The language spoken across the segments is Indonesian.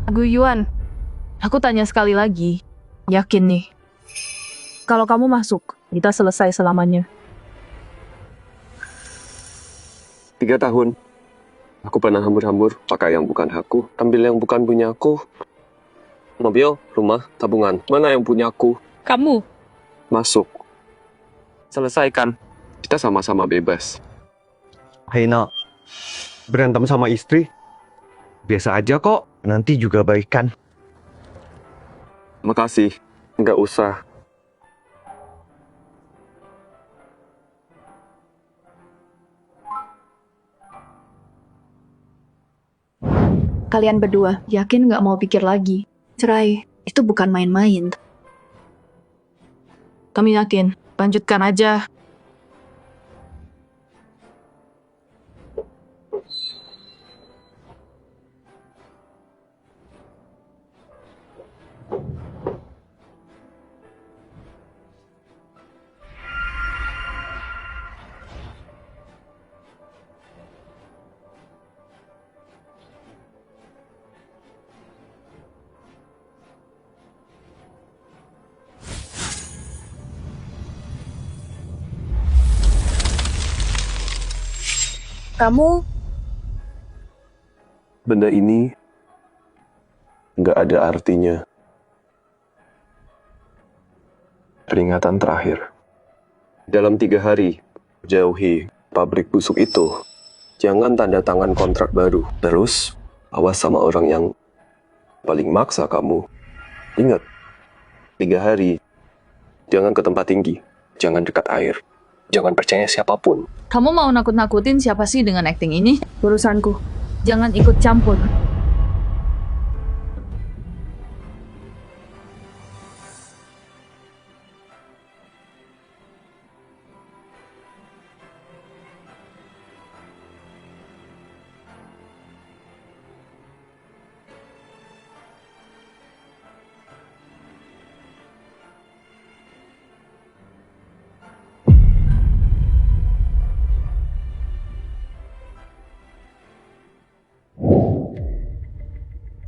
Guyuan, aku tanya sekali lagi. Yakin nih? Kalau kamu masuk, kita selesai selamanya. 3 tahun. Aku pernah hambur-hambur, pakai yang bukan hakku, ambil yang bukan punya aku. Mobil, rumah, tabungan. Mana yang punya aku? Kamu? Masuk. Selesaikan. Kita sama-sama bebas. Hei nak, berantem sama istri? Biasa aja kok, nanti juga baikan. Makasih. Nggak usah. Kalian berdua yakin nggak mau pikir lagi? Cerai itu bukan main-main. Kami yakin. Lanjutkan aja. Kamu Benda ini nggak ada artinya. Peringatan terakhir. Dalam 3 hari, jauhi pabrik busuk itu. Jangan tanda tangan kontrak baru. Terus, awas sama orang yang paling maksa kamu. Ingat, 3 hari, jangan ke tempat tinggi. Jangan dekat air. Jangan percaya siapapun. Kamu mau nakut-nakutin siapa sih dengan acting ini? urusanku. Jangan ikut campur.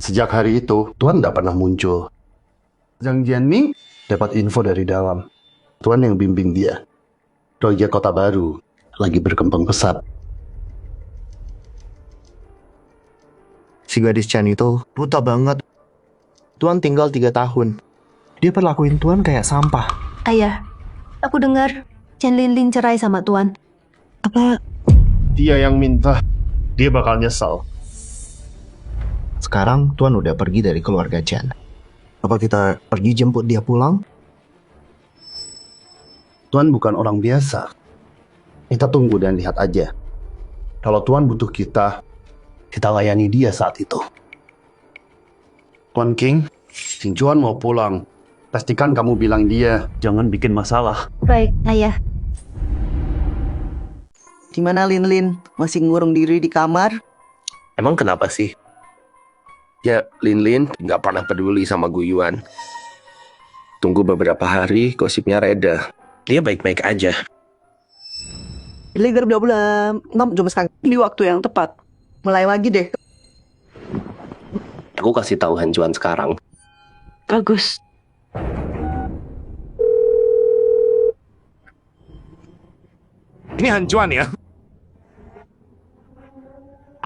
Sejak hari itu, Tuan tidak pernah muncul. Zhang Jianming dapat info dari dalam. Tuan yang bimbing dia. Proyek kota baru lagi berkembang pesat. Si gadis Chan itu buta banget. Tuan tinggal 3 tahun. Dia perlakuin Tuan kayak sampah. Ayah, aku dengar Chen Linlin cerai sama Tuan. Apa Dia yang minta. Dia bakal nyesal. Sekarang Tuan udah pergi dari keluarga Chan. Apa kita pergi jemput dia pulang? Tuan bukan orang biasa. Kita tunggu dan lihat aja. Kalau Tuan butuh kita layani dia saat itu. Tuan King, Xing Juan mau pulang. Pastikan kamu bilang dia jangan bikin masalah. baik, Ayah? Di mana Linlin? Masih ngurung diri di kamar? Emang kenapa sih? Ya, Linlin nggak pernah peduli sama Guyuan. Tunggu beberapa hari, gosipnya reda. Dia baik-baik aja. Leader udah bulan. Jom sekarang. Ini waktu yang tepat. Mulai lagi deh. Aku kasih tahu Han Juan sekarang. Bagus. Ini Han Juan ya?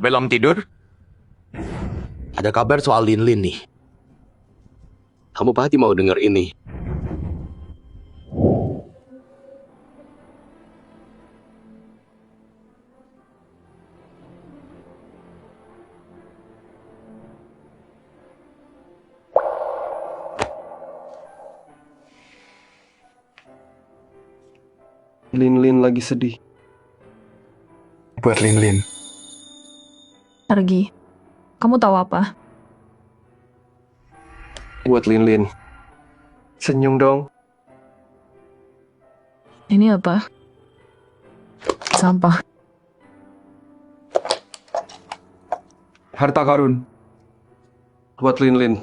Belum tidur? Ada kabar soal Linlin nih. Kamu pasti mau denger ini. Linlin lagi sedih. Buat Linlin. Pergi. Kamu tahu apa? Buat Linlin. Senyum dong. Ini apa? Sampah. Harta karun. Buat Linlin.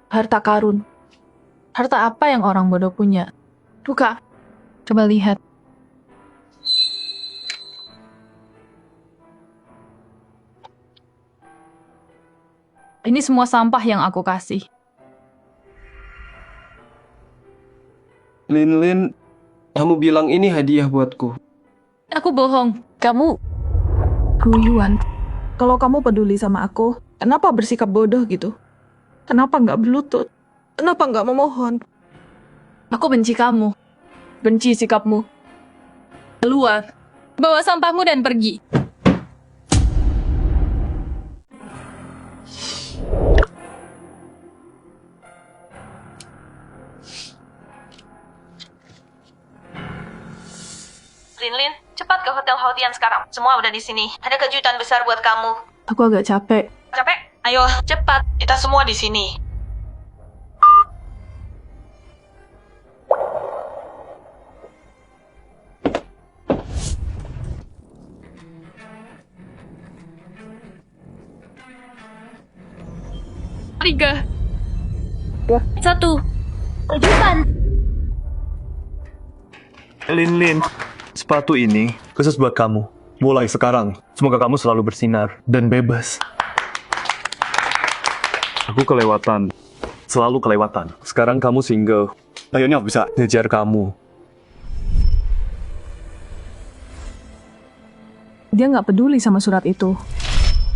Harta karun. Harta apa yang orang bodoh punya? Buka. Coba lihat. Ini semua sampah yang aku kasih. Lin, kamu bilang ini hadiah buatku. Aku bohong. Kamu... Yuan, kalau kamu peduli sama aku, kenapa bersikap bodoh gitu? Kenapa nggak berlutut? Kenapa nggak memohon? Aku benci kamu. Benci sikapmu. Keluar. Bawa sampahmu dan pergi. Lin, cepat ke Hotel Hautian sekarang. Semua udah di sini. Ada kejutan besar buat kamu. Aku agak capek. Capek? Ayo, cepat. Kita semua di sini. Tiga. 1. Kejutan. Lin, sepatu ini khusus buat kamu. Mulai sekarang, semoga kamu selalu bersinar dan bebas. Aku kelewatan. Selalu kelewatan. Sekarang kamu single. Kayaknya bisa ngejar kamu. Dia nggak peduli sama surat itu.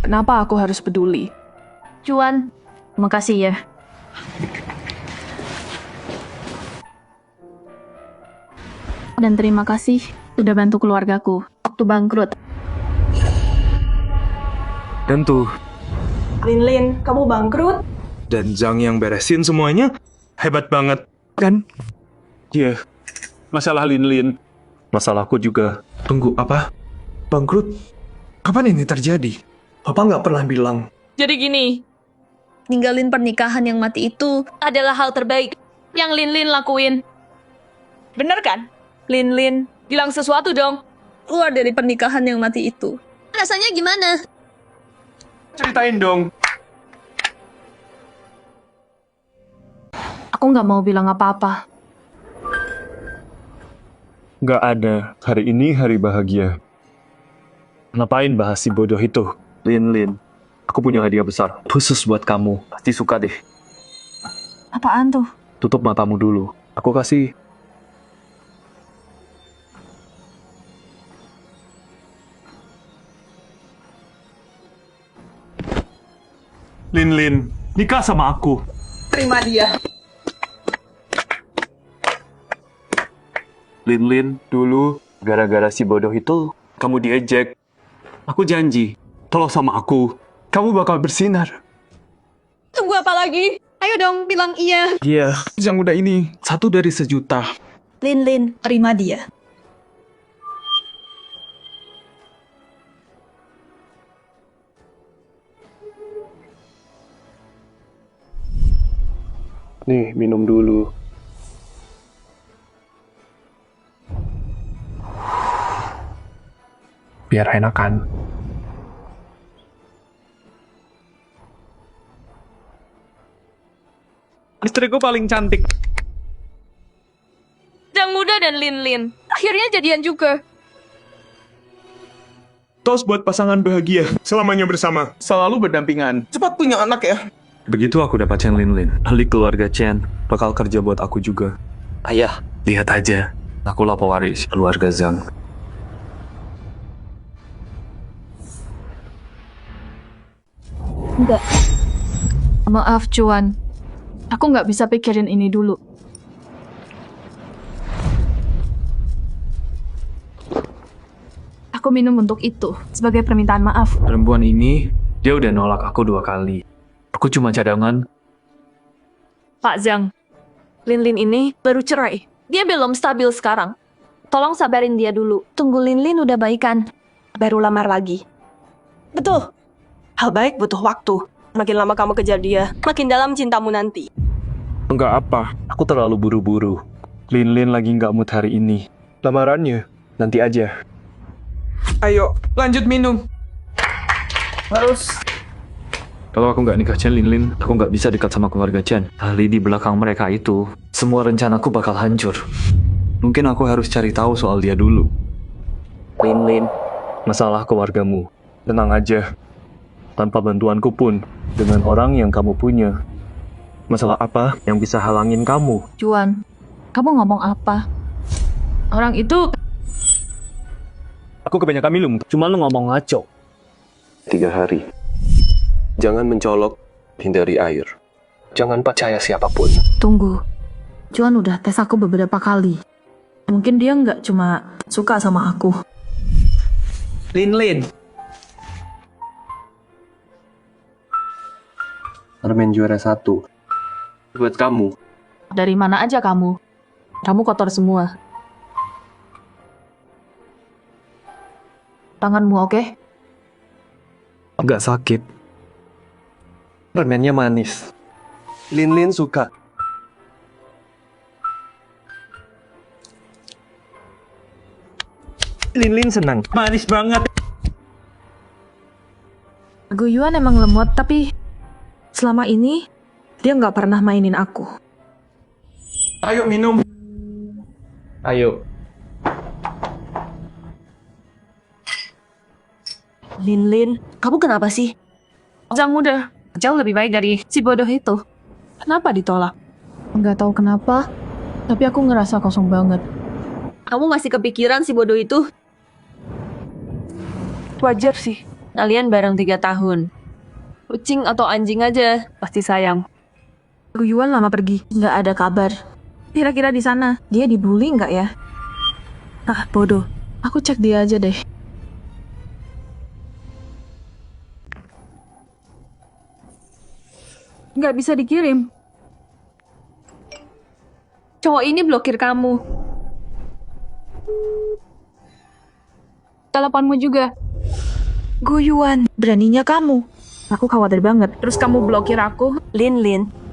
Kenapa aku harus peduli? Cuan. Makasih ya. Dan terima kasih sudah bantu keluargaku waktu bangkrut. Tentu. Lin, kamu bangkrut? Dan Zhang yang beresin semuanya. Hebat banget, kan? Iya. Masalah Lin. Masalahku juga. Tunggu, apa? Bangkrut? Kapan ini terjadi? Papa nggak pernah bilang. Jadi gini, ninggalin pernikahan yang mati itu adalah hal terbaik yang Lin lakuin. Bener kan? Lin, bilang sesuatu dong. Keluar dari pernikahan yang mati itu. Rasanya gimana? Ceritain dong. Aku nggak mau bilang apa-apa. Nggak ada. Hari ini hari bahagia. Ngapain bahas si bodoh itu? Lin. Aku punya hadiah besar. Khusus buat kamu. Pasti suka deh. Apaan tuh? Tutup matamu dulu. Aku kasih. Lin, nikah sama aku. Terima dia. Lin, dulu gara-gara si bodoh itu, kamu diejek. Aku janji, tolong sama aku, kamu bakal bersinar. Tunggu apa lagi? Ayo dong, bilang iya. Iya, yang udah ini. 1 dari sejuta. Lin. Terima dia. Nih, minum dulu. Biar enakan. Istriku paling cantik. Jang Muda dan Lin. Akhirnya jadian juga. Tos buat pasangan bahagia. Selamanya bersama. Selalu berdampingan. Cepat punya anak ya. Begitu aku dapat Chen Lin, ahli keluarga Chen, bakal kerja buat aku juga. Ayah, Lihat aja, aku lah pewaris keluarga Zhang. Enggak. Maaf, Cuan. Aku nggak bisa pikirin ini dulu. Aku minum untuk itu, sebagai permintaan maaf. Perempuan ini, dia udah nolak aku 2 kali. Aku cuma cadangan. Pak Zhang, Lin ini baru cerai. Dia belum stabil sekarang. Tolong sabarin dia dulu. Tunggu Lin udah baikan. Baru lamar lagi. Betul. Hal baik butuh waktu. Makin lama kamu kejar dia, makin dalam cintamu nanti. Enggak apa. Aku terlalu buru-buru. Lin lagi nggak mood hari ini. Lamarannya, nanti aja. Ayo, lanjut minum. Harus. Kalau aku nggak nikah Chen Lin, aku nggak bisa dekat sama keluarga Chen. Ahli di belakang mereka itu, semua rencanaku bakal hancur. Mungkin aku harus cari tahu soal dia dulu. Lin, masalah keluargamu. Tenang aja. tanpa bantuanku pun, dengan orang yang kamu punya. Masalah apa yang bisa halangin kamu? Juan, kamu ngomong apa? Orang itu... Aku kebanyakan minum, cuma lu ngomong ngaco. 3 hari. Jangan mencolok, hindari air. Jangan percaya siapapun. Tunggu. Juan udah tes aku beberapa kali. Mungkin dia nggak cuma suka sama aku. Lin. Permen juara 1. Buat kamu. Dari mana aja kamu? Kamu kotor semua. Tanganmu oke? Agak sakit. Permennya manis. Lin suka. Lin senang. Manis banget. Guyuan emang lemot, tapi selama ini dia nggak pernah mainin aku. Ayo minum. Ayo. Lin, kamu kenapa sih? Yang muda, jauh lebih baik dari si bodoh itu. Kenapa ditolak? Nggak tahu kenapa, tapi aku ngerasa kosong banget. Kamu masih kepikiran si bodoh itu? Wajar sih. Kalian bareng 3 tahun. Kucing atau anjing aja, pasti sayang. Guyuan lama pergi, nggak ada kabar. Kira-kira di sana dia dibully nggak ya? Ah, bodoh. Aku cek dia aja deh. Nggak bisa dikirim. Cowok ini blokir kamu. Teleponmu juga. Guyuan, beraninya kamu. Aku khawatir banget. Terus kamu blokir aku. Lin,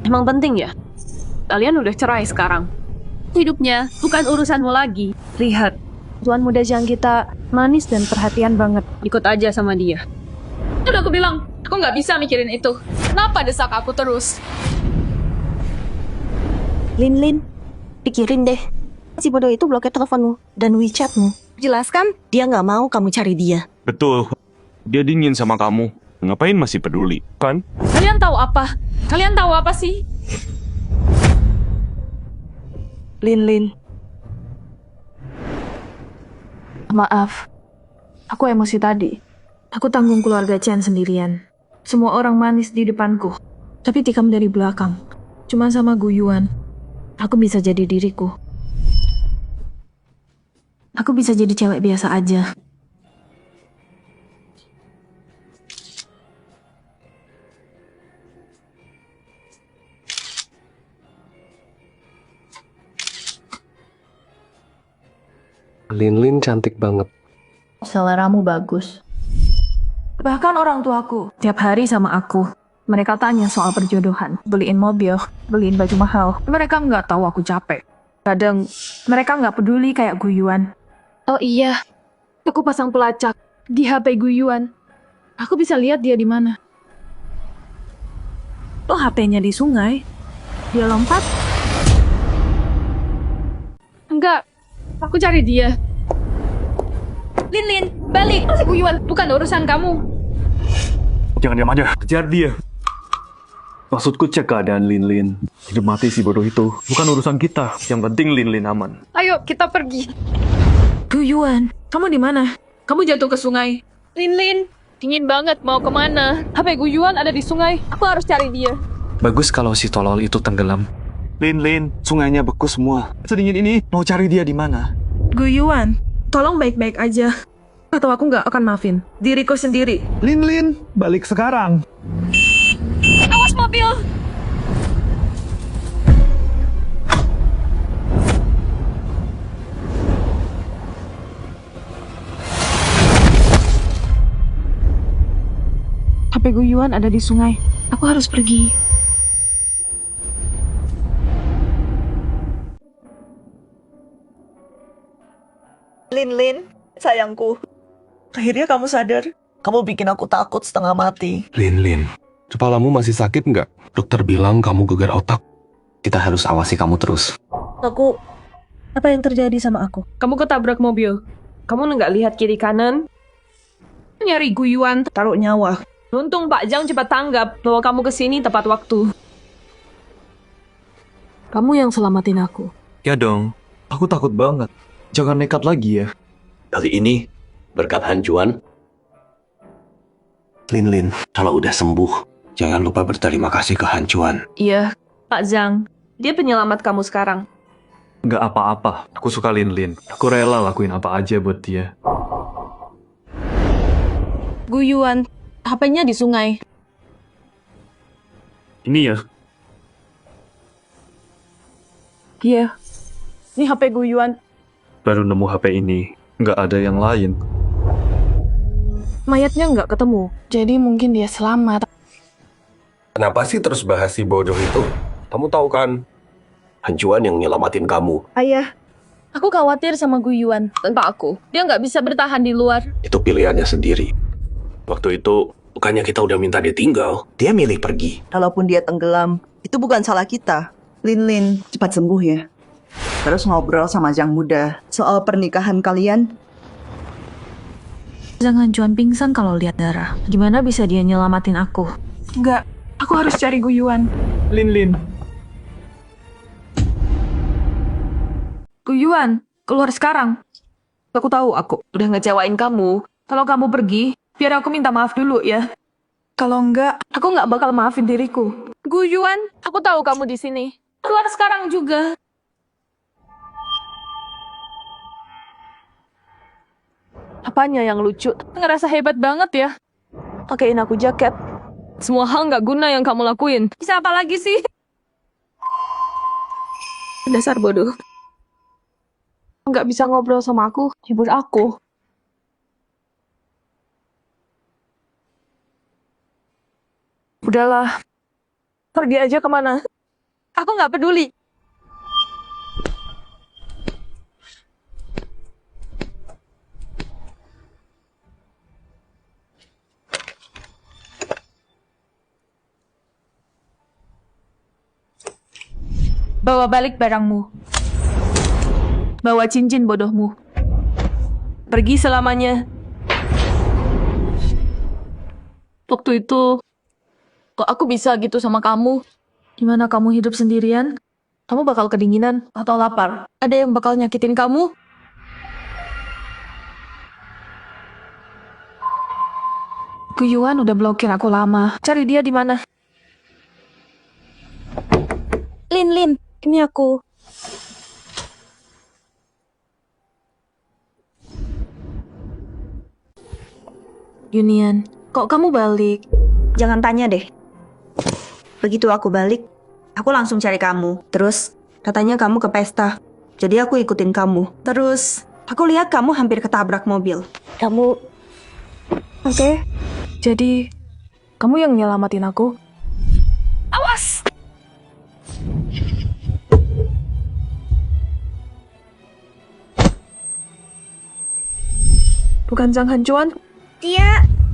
emang penting ya? Kalian udah cerai sekarang. Hidupnya bukan urusanmu lagi. Lihat, tuan muda yang kita manis dan perhatian banget. Ikut aja sama dia. Udah aku bilang, aku nggak bisa mikirin itu. Kenapa desak aku terus? Lin, pikirin deh. Si bodoh itu blokir teleponmu dan WeChatmu. Jelaskan, dia nggak mau kamu cari dia. Betul. Dia dingin sama kamu. Ngapain masih peduli, kan? Kalian tahu apa? Kalian tahu apa sih? Lin. Maaf, aku emosi tadi. Aku tanggung keluarga Chen sendirian. Semua orang manis di depanku, tapi tikam dari belakang. Cuma sama Guyuan, aku bisa jadi diriku. Aku bisa jadi cewek biasa aja. Lin cantik banget. Seleramu bagus. Bahkan orang tuaku tiap hari sama aku. Mereka tanya soal perjodohan, beliin mobil, beliin baju mahal. Mereka nggak tahu aku capek. Kadang mereka nggak peduli kayak Guyuan. Oh iya, aku pasang pelacak di HP Guyuan. Aku bisa lihat dia di mana. Oh, HP-nya di sungai. Dia lompat. Enggak, aku cari dia. Lin, balik. Si Guyuan, bukan urusan kamu. Jangan diam aja, kejar dia. Maksudku cek keadaan Lin. Hidup mati si bodoh itu bukan urusan kita. Yang penting Lin aman. Ayo, kita pergi. Guyuan, kamu di mana? Kamu jatuh ke sungai. Lin, dingin banget. Mau kemana? HP Guyuan ada di sungai. Aku harus cari dia. Bagus kalau si tolol itu tenggelam. Lin, sungainya beku semua. Sedingin ini, mau cari dia di mana? Guyuan, tolong baik-baik aja. Atau aku nggak akan maafin diriku sendiri. Lin, balik sekarang. Awas mobil! HP Guyuan ada di sungai. Aku harus pergi. Lin, sayangku. Akhirnya kamu sadar. Kamu bikin aku takut setengah mati. Lin, kepalamu masih sakit nggak? Dokter bilang kamu gegar otak. Kita harus awasi kamu terus. Apa yang terjadi sama aku? Kamu ketabrak mobil. Kamu nggak lihat kiri kanan? Nyari Guyuan. Taruh nyawa. Untung Pak Jang cepat tanggap bahwa kamu kesini tepat waktu. Kamu yang selamatin aku. Ya dong, aku takut banget. Jangan nekat lagi ya. Kali ini, berkat Hanjuan, Lin, kalau udah sembuh, jangan lupa berterima kasih ke Hanjuan. Iya, Pak Zhang. Dia penyelamat kamu sekarang. Nggak apa-apa, aku suka Lin. Aku rela lakuin apa aja buat dia. Gu Yuan, HP-nya di sungai. Ini ya, Iya. Ini HP Gu Yuan. Baru nemu HP ini, nggak ada yang lain. Mayatnya nggak ketemu, jadi mungkin dia selamat. Kenapa sih terus bahas si bodoh itu? Kamu tahu kan, Hanjuan yang nyelamatin kamu. Ayah, aku khawatir sama Gu Yuan. Tanpa aku, dia nggak bisa bertahan di luar. Itu pilihannya sendiri. Waktu itu, bukannya kita udah minta dia tinggal, dia milih pergi. Kalaupun dia tenggelam, itu bukan salah kita. Lin, cepat sembuh ya. Terus ngobrol sama Zhang Muda soal pernikahan kalian. Zhang Hanjuan pingsan kalau lihat darah. Gimana bisa dia nyelamatin aku? Nggak, aku harus cari Gu Yuan. Lin. Gu Yuan, keluar sekarang. Aku tahu aku udah ngecewain kamu. Kalau kamu pergi, biar aku minta maaf dulu ya. Kalau enggak, aku nggak bakal maafin diriku. Gu Yuan, aku tahu kamu di sini. Keluar sekarang juga. Apanya yang lucu? Ngerasa hebat banget ya. Pakein aku jaket. Semua hal nggak guna yang kamu lakuin. Bisa apa lagi sih? Dasar bodoh. Nggak bisa ngobrol sama aku, hibur aku. Udahlah. Pergi aja kemana. Aku nggak peduli. Bawa balik barangmu. Bawa cincin bodohmu. Pergi selamanya. Waktu itu, kok aku bisa gitu sama kamu? Gimana kamu hidup sendirian? Kamu bakal kedinginan atau lapar? Ada yang bakal nyakitin kamu? Gu Yuan udah blokir aku lama. Cari dia di mana? Lin, ini aku. Yunian, kok kamu balik? Jangan tanya deh. Begitu aku balik, aku langsung cari kamu. Terus, katanya kamu ke pesta. Jadi aku ikutin kamu. Terus, aku lihat kamu hampir ketabrak mobil. Kamu... Oke. Jadi, kamu yang nyelamatin aku? Awas! Bukan Zhang Hanjuan?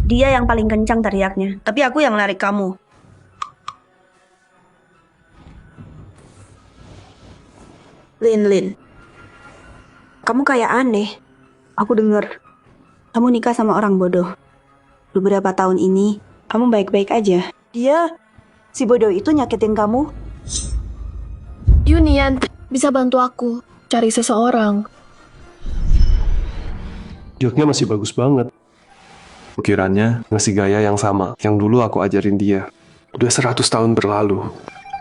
Dia yang paling kencang teriaknya. Tapi aku yang narik kamu. Lin. Kamu kayak aneh. Aku dengar kamu nikah sama orang bodoh. Beberapa tahun ini, kamu baik-baik aja. Si bodoh itu nyakitin kamu. Yunian, bisa bantu aku cari seseorang. Joknya masih bagus banget. Ukirannya ngasih gaya yang sama, yang dulu aku ajarin dia. Udah 100 tahun berlalu.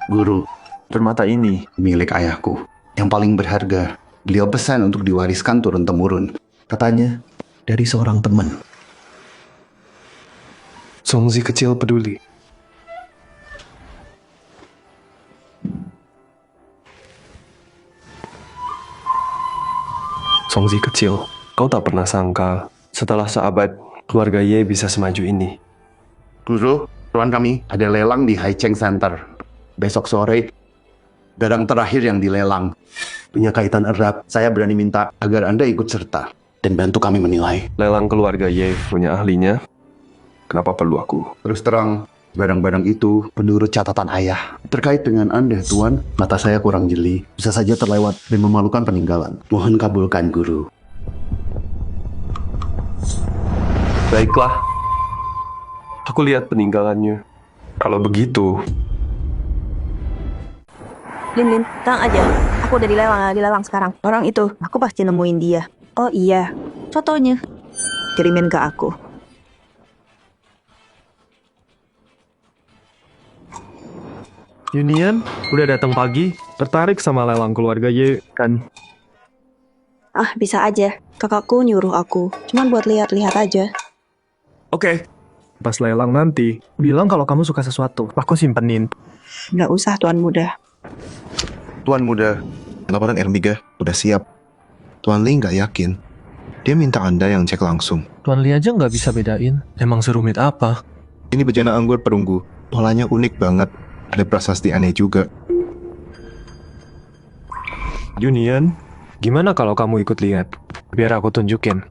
Guru, Permata ini milik ayahku. Yang paling berharga. Beliau pesan untuk diwariskan turun-temurun. Katanya, dari seorang teman. Songzi kecil peduli. Songzi kecil, kau tak pernah sangka setelah seabad keluarga Ye bisa semaju ini. Guru, tuan kami ada lelang di Haicheng Center. Besok sore, barang terakhir yang dilelang. Punya kaitan erat, saya berani minta agar Anda ikut serta. Dan bantu kami menilai. Lelang keluarga Ye punya ahlinya. Kenapa perlu aku? Terus terang, barang-barang itu menurut catatan ayah. Terkait dengan Anda, Tuan, mata saya kurang jeli. Bisa saja terlewat dan memalukan peninggalan. Mohon kabulkan, Guru. Baiklah. Aku lihat peninggalannya. Kalau begitu, Lin, tenang aja. Aku udah dilelang sekarang. Orang itu, aku pasti nemuin dia. Oh iya, fotonya. Kirimin ke aku. Union, udah datang pagi. Tertarik sama lelang keluarga Ye, kan? Ah, bisa aja. Kakakku nyuruh aku. Cuman buat lihat-lihat aja. Oke. Pas lelang nanti, bilang kalau kamu suka sesuatu. Aku simpenin. Nggak usah, Tuan Muda. Tuan Muda, laporan R3 udah siap. Tuan Li nggak yakin. Dia minta Anda yang cek langsung. Tuan Li aja nggak bisa bedain. Emang serumit apa? Ini bejana anggur perunggu. Polanya unik banget. Ada prasasti aneh juga. Union, gimana kalau kamu ikut lihat? Biar aku tunjukin.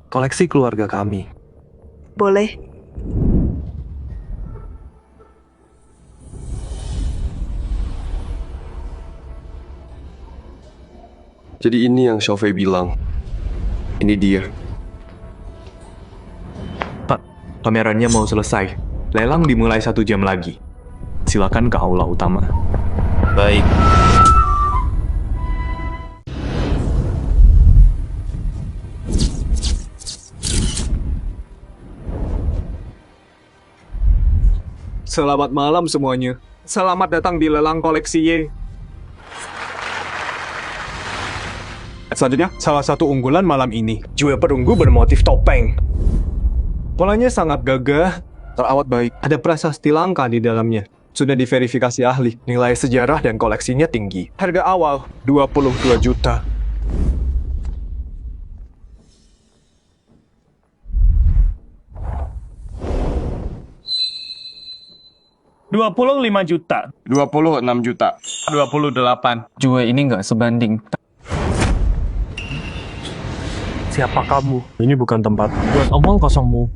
Koleksi keluarga kami. Boleh. jadi ini yang Xiaofei bilang. Ini dia. Pak, pamerannya mau selesai. Lelang dimulai 1 jam lagi. Silakan ke aula utama. Baik. Selamat malam semuanya. Selamat datang di lelang koleksi Ye. Selanjutnya, salah satu unggulan malam ini, jue perunggu bermotif topeng. Polanya sangat gagah, terawat baik. Ada prasasti langka di dalamnya. Sudah diverifikasi ahli, nilai sejarah dan koleksinya tinggi. Harga awal, 22 juta. $25 juta. 26 juta. 28. Jue ini nggak sebanding. Siapa kamu? Ini bukan tempat buat omong kosongmu.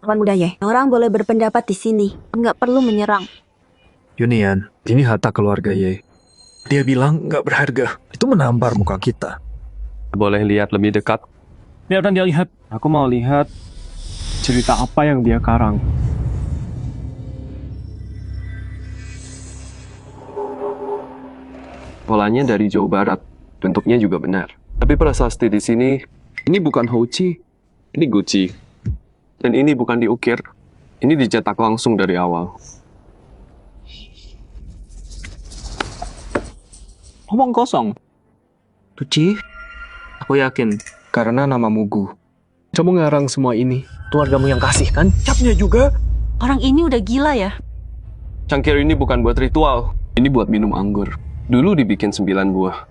Tuan Muda Ye, orang boleh berpendapat di sini. Nggak perlu menyerang. Union, ini harta keluarga Ye. Dia bilang nggak berharga. Itu menampar muka kita. Boleh lihat lebih dekat? Biarkan dia lihat. Aku mau lihat cerita apa yang dia karang. Polanya dari Jawa Barat. Bentuknya juga benar. Tapi prasasti di sini, ini bukan Hoci, ini Gucci. Dan ini bukan diukir, ini dicetak langsung dari awal. Omong kosong. Tuci, aku yakin karena namamu Gu. Kamu ngarang semua ini. Keluargamu yang kasih kan? Capnya juga. Orang ini udah gila ya. Cangkir ini bukan buat ritual, ini buat minum anggur. Dulu dibikin 9 buah.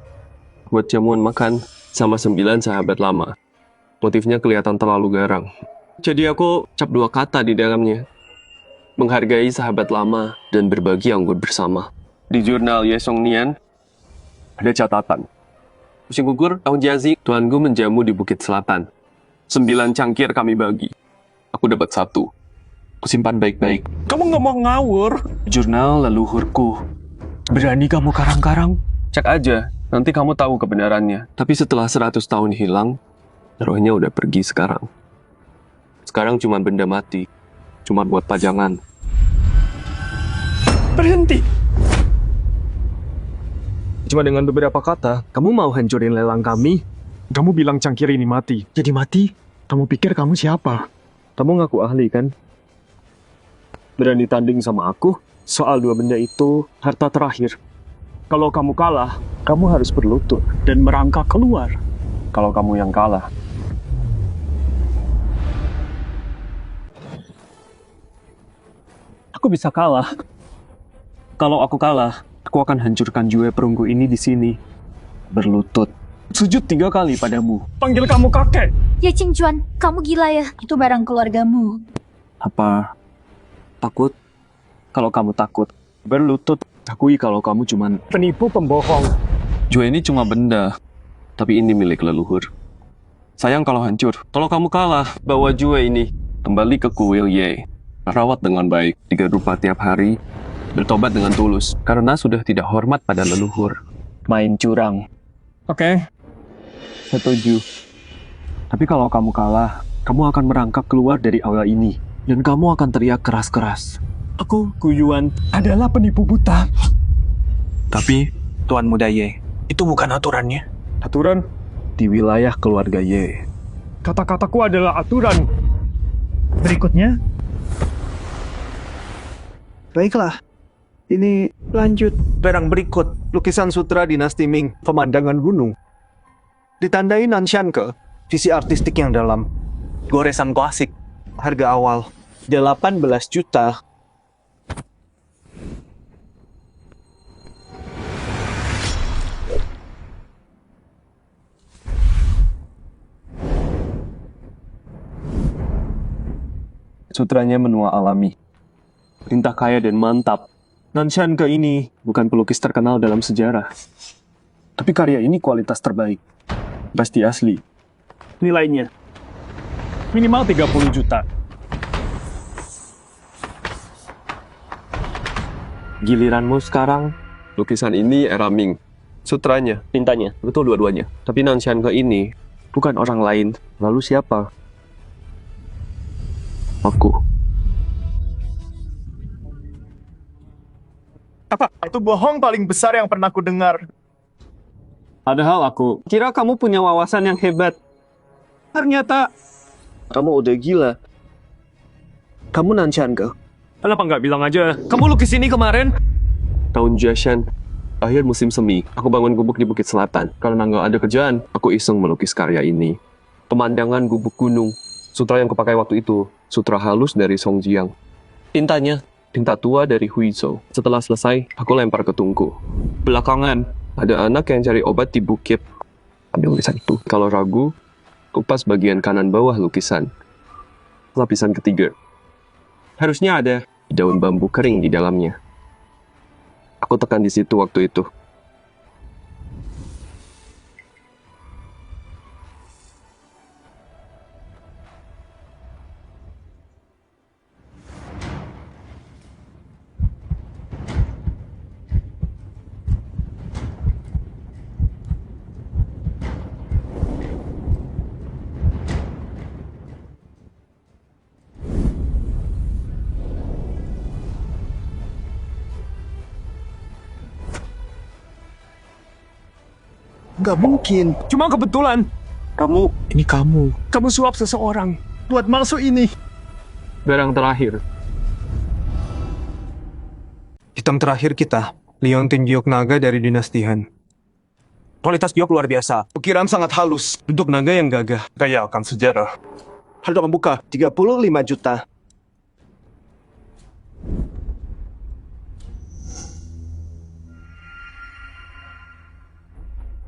Buat jamuan makan sama 9 sahabat lama. Motifnya kelihatan terlalu garang. Jadi aku cap 2 kata di dalamnya. Menghargai sahabat lama dan berbagi anggur bersama. Di jurnal Yesong Nian, ada catatan. Musim gugur, tahun Jiazi, tuanku menjamu di Bukit Selatan. 9 cangkir kami bagi. Aku dapat 1. Kusimpan baik-baik. Kamu nggak mau ngawur? Jurnal leluhurku. Berani kamu karang-karang? Cek aja, nanti kamu tahu kebenarannya. Tapi setelah 100 tahun hilang, rohnya udah pergi sekarang. Sekarang cuma benda mati. Cuma buat pajangan. Berhenti! Cuma dengan beberapa kata, kamu mau hancurin lelang kami? Kamu bilang cangkir ini mati. Jadi mati? Kamu pikir kamu siapa? Kamu ngaku ahli kan? Berani tanding sama aku? Soal 2 benda itu, harta terakhir. Kalau kamu kalah, kamu harus berlutut dan merangkak keluar. Kalau kamu yang kalah. Aku bisa kalah. Kalau aku kalah, aku akan hancurkan jue perunggu ini di sini. Berlutut. Sujud 3 kali padamu. Panggil kamu kakek. Ya Qingjuan, kamu gila ya? Itu barang keluargamu. Apa? Takut? Kalau kamu takut, berlutut. Akui kalau kamu cuman penipu pembohong. Jue ini cuma benda, tapi ini milik leluhur. Sayang kalau hancur. Kalau kamu kalah, bawa jue ini kembali ke kuil Ye. Rawat dengan baik, 3 rupa tiap hari, bertobat dengan tulus, karena sudah tidak hormat pada leluhur. Main curang. Oke. Setuju. Tapi kalau kamu kalah, kamu akan merangkak keluar dari aula ini. Dan kamu akan teriak keras-keras. Aku, Guyuan, adalah penipu buta. Tapi, Tuan Muda Ye, itu bukan aturannya. Aturan di wilayah keluarga Ye. Kata-kataku adalah aturan. Berikutnya. Baiklah. Ini lanjut. Barang berikut, lukisan sutra dinasti Ming, pemandangan gunung. Ditandai Nanshan-ke, visi artistik yang dalam. Goresan klasik, harga awal 18 juta. Sutranya menua alami. Tinta kaya dan mantap. Nanshan-ke ini bukan pelukis terkenal dalam sejarah. Tapi karya ini kualitas terbaik. Pasti asli. Nilainya minimal 30 juta. Giliranmu sekarang. Lukisan ini era Ming. Sutranya, tintanya, betul dua-duanya. Tapi Nanshan-ke ini bukan orang lain. Lalu siapa? Aku. Apa? Itu bohong paling besar yang pernah ku dengar. Padahal aku kira kamu punya wawasan yang hebat. Ternyata kamu udah gila. Kamu Nanshan-ke? Kenapa nggak bilang aja? Kamu lukis ini kemarin? Tahun Jiashan, akhir musim semi, aku bangun gubuk di Bukit Selatan. Karena nggak ada kerjaan, aku iseng melukis karya ini. Pemandangan gubuk gunung. Sutra yang kupakai waktu itu, sutra halus dari Songjiang. Tintanya? Tinta tua dari Huizhou. Setelah selesai, aku lempar ke tungku. Belakangan, ada anak yang cari obat di bukit. Ambil lukisan itu. Kalau ragu, kupas bagian kanan bawah lukisan. Lapisan ketiga. Harusnya ada daun bambu kering di dalamnya. Aku tekan di situ waktu itu. Nggak mungkin. Cuma kebetulan. Ini kamu. Kamu suap seseorang. Buat masuk ini. Barang terakhir. Hitam terakhir kita, Liontin Giok Naga dari dinasti Han. Kualitas giok luar biasa. Ukiran sangat halus. Bentuk naga yang gagah. Kaya akan sejarah. Harga membuka 35 juta.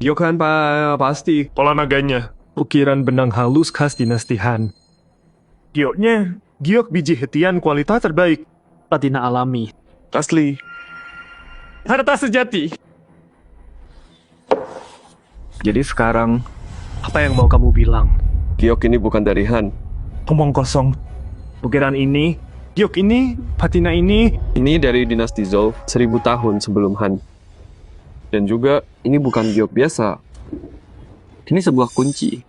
Giok Han pasti. Pola naganya. Ukiran benang halus khas dinasti Han. Gioknya, giok biji hetian kualitas terbaik. Patina alami. Asli. Harta sejati. Jadi sekarang, apa yang mau kamu bilang? Giok ini bukan dari Han. Omong kosong. Ukiran ini, giok ini, patina ini. Ini dari dinasti Zhou 1000 tahun sebelum Han. Dan juga, ini bukan giok biasa. Ini sebuah kunci.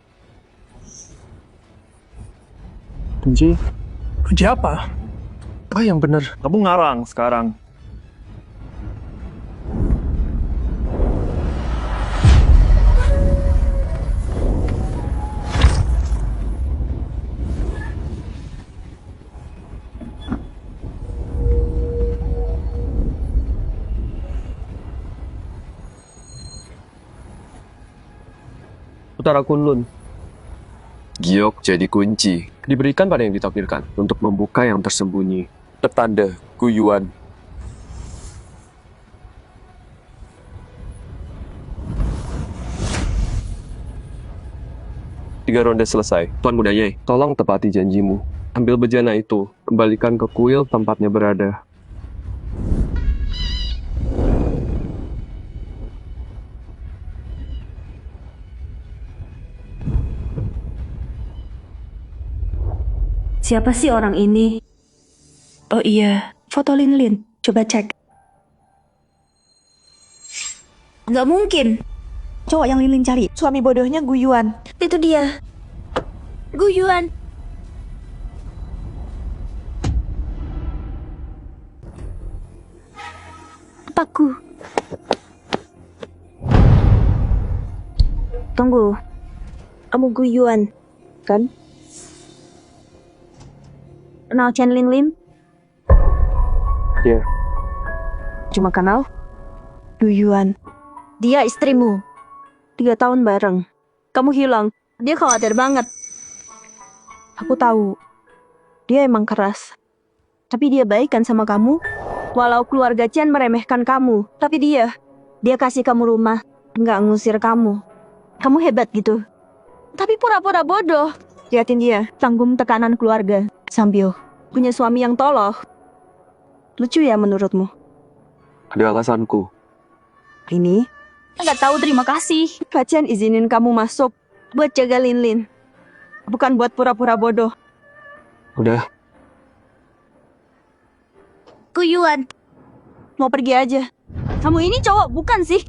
Kunci? Kunci apa? Apa yang benar? Kamu ngarang sekarang. Utara Kunlun. Giok jadi kunci. Diberikan pada yang ditakdirkan untuk membuka yang tersembunyi. Petanda Guyuan. Tiga ronde selesai. Tuan Muda Ye, tolong tepati janjimu. Ambil bejana itu, kembalikan ke kuil tempatnya berada. Siapa sih orang ini? Oh iya, foto Lin. Coba cek. Nggak mungkin. Cowok yang Lin cari. Suami bodohnya Guyuan. Itu dia. Guyuan. Aku. Tunggu. Kamu Gu Yuan, kan? Kenal Chen Linlin? Ya. Cuma kenal? Gu Yuan. Dia istrimu. 3 tahun bareng. Kamu hilang. Dia khawatir banget. Aku tahu. Dia emang keras. Tapi dia baik kan sama kamu? Walau keluarga Chen meremehkan kamu. Tapi dia kasih kamu rumah. Nggak ngusir kamu. Kamu hebat gitu. Tapi pura-pura bodoh. Liatin dia, tanggung tekanan keluarga. Sambil punya suami yang tolol. Lucu ya menurutmu? Ada alasanku. Ini? Nggak tahu terima kasih. Kak Chen izinin kamu masuk buat jaga Linlin. Bukan buat pura-pura bodoh. Udah. Gu Yuan. Mau pergi aja. Kamu ini cowok bukan sih?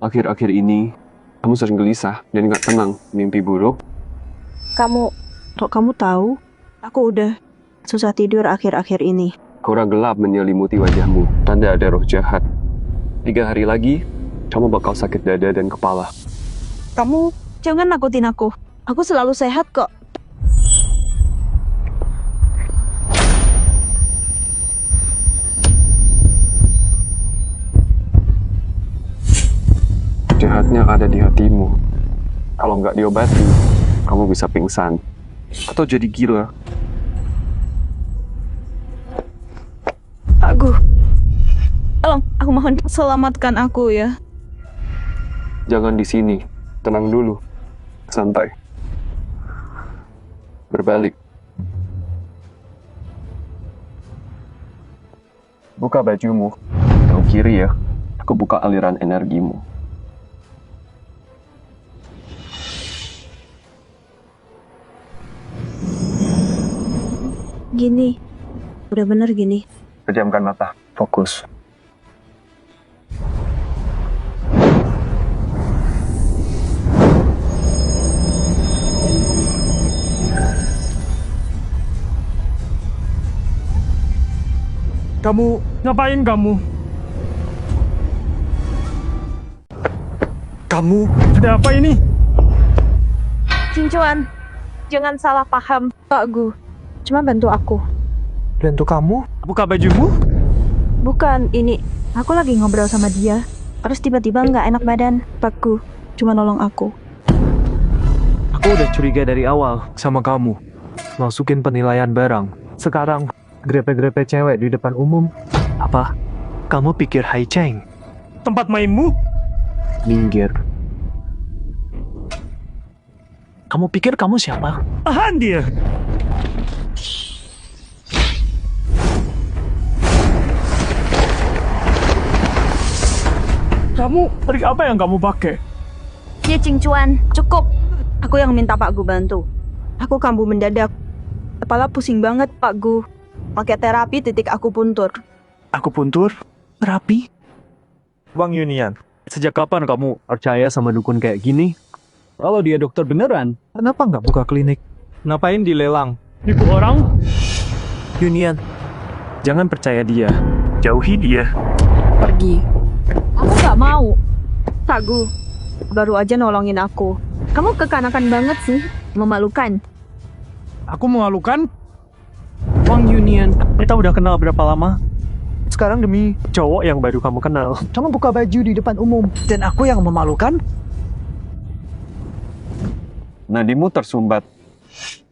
Akhir-akhir ini, kamu sering gelisah dan gak tenang, mimpi buruk. Kok kamu tahu? Aku udah susah tidur akhir-akhir ini. Aura gelap menyelimuti wajahmu, tanda ada roh jahat. 3 hari lagi, kamu bakal sakit dada dan kepala. Kamu jangan nakutin aku. Aku selalu sehat kok. Jahatnya ada di hatimu. Kalau nggak diobati, kamu bisa pingsan atau jadi gila. Tolong, aku mohon selamatkan aku ya. Jangan di sini, tenang dulu, santai. Berbalik. Buka bajumu. Ke kiri ya. Aku buka aliran energimu. Gini. Udah bener gini. Pejamkan mata. Fokus. Kamu, ngapain kamu? Kamu, ada apa ini? Cincuan, jangan salah paham. Pak Gu, cuma bantu aku. Bantu kamu? Buka bajumu? Bukan, ini. Aku lagi ngobrol sama dia. Terus tiba-tiba nggak enak badan. Pak Gu, cuma nolong aku. Aku udah curiga dari awal sama kamu. Masukin penilaian barang. Sekarang, grepe-grepe cewek di depan umum. Apa? Kamu pikir Hai Cheng? Tempat mainmu? Minggir. Kamu pikir kamu siapa? Tahan dia! Kamu, trik apa yang kamu pakai? Ya Cincuan, cukup. Aku yang minta Pak Gu bantu. Aku kambuh mendadak. Kepala pusing banget Pak Gu. Pakai terapi titik akupuntur. Akupuntur? Terapi? Bang Yunian, sejak kapan kamu percaya sama dukun kayak gini? Kalau dia dokter beneran, kenapa nggak buka klinik? Ngapain dilelang? Nipu orang? Yunian, jangan percaya dia. Jauhi dia. Pergi. Aku nggak mau. Pak Gu, baru aja nolongin aku. Kamu kekanakan banget sih. Memalukan. Aku memalukan? Bang Yunian, kita udah kenal berapa lama? Sekarang demi cowok yang baru kamu kenal. Kamu buka baju di depan umum, dan aku yang memalukan? Nadimu tersumbat.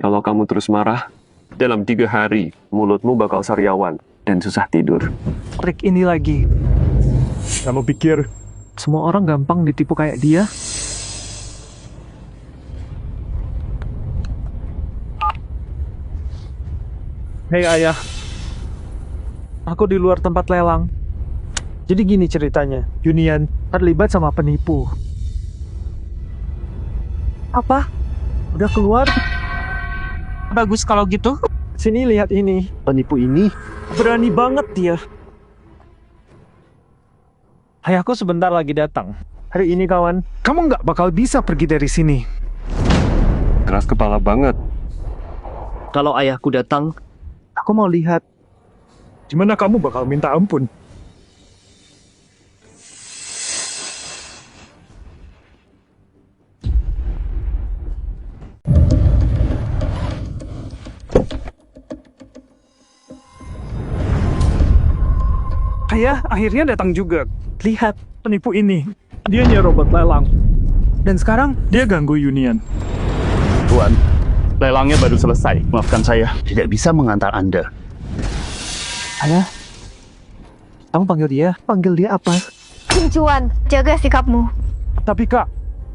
Kalau kamu terus marah, dalam 3 hari, mulutmu bakal sariawan dan susah tidur. Trik ini lagi. Kamu pikir semua orang gampang ditipu kayak dia? Hei ayah, aku di luar tempat lelang. Jadi gini ceritanya, Yunian terlibat sama penipu. Apa? Udah keluar? Bagus kalau gitu. Sini lihat ini. Penipu ini berani banget dia. Ayahku sebentar lagi datang. Hari ini kawan, kamu nggak bakal bisa pergi dari sini. Keras kepala banget. Kalau ayahku datang, aku mau lihat. Gimana kamu bakal minta ampun? Ayah akhirnya datang juga. Lihat, penipu ini. Dia nyerobot lelang. Dan sekarang dia ganggu Union. Tuan, lelangnya baru selesai. Maafkan saya, tidak bisa mengantar Anda. Ayah, kamu panggil dia? Panggil dia apa? Cuan, jaga sikapmu. Tapi kak,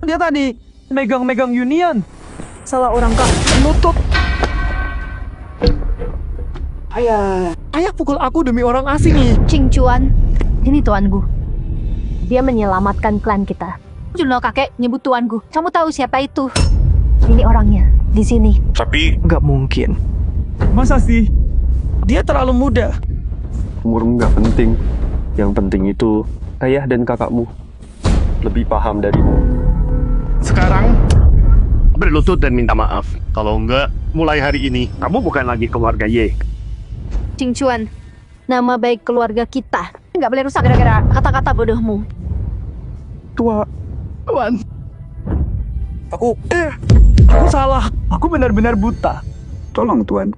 dia tadi megang-megang Union. Salah orang kak, menutup. Ayah pukul aku demi orang asing nih. Cuan, ini tuanku. Dia menyelamatkan klan kita. Juno kakek nyebut tuanku. Kamu tahu siapa itu? Ini orangnya, di sini. Tapi nggak mungkin. Masa sih? Dia terlalu muda. Umurmu nggak penting. Yang penting itu ayah dan kakakmu lebih paham darimu. Sekarang, berlutut dan minta maaf. Kalau enggak, mulai hari ini, kamu bukan lagi keluarga Ye. Cuan, nama baik keluarga kita nggak boleh rusak gara-gara kata-kata bodohmu. Tuan. Aku salah. Aku benar-benar buta. Tolong Tuan.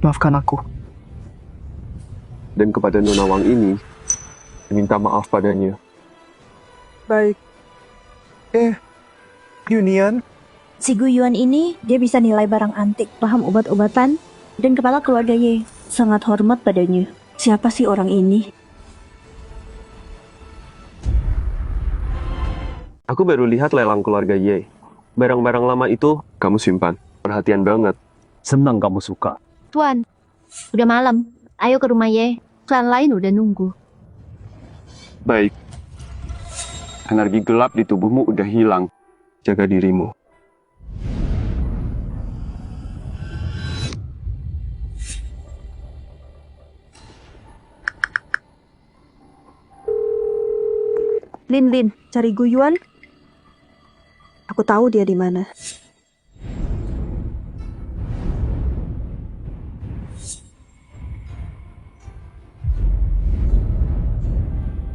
Maafkan aku. Dan kepada Nona Wang ini, minta maaf padanya. Baik. Union? Si Guyuan ini, dia bisa nilai barang antik, paham obat-obatan, dan kepala keluarga Ye. Sangat hormat padanya. Siapa sih orang ini? Aku baru lihat lelang keluarga Ye. Barang-barang lama itu kamu simpan. Perhatian banget. Senang kamu suka. Tuan, udah malam. Ayo ke rumah Ye. Klan lain udah nunggu. Baik. Energi gelap di tubuhmu udah hilang. Jaga dirimu. Lin, cari Guyuan. Aku tahu dia di mana.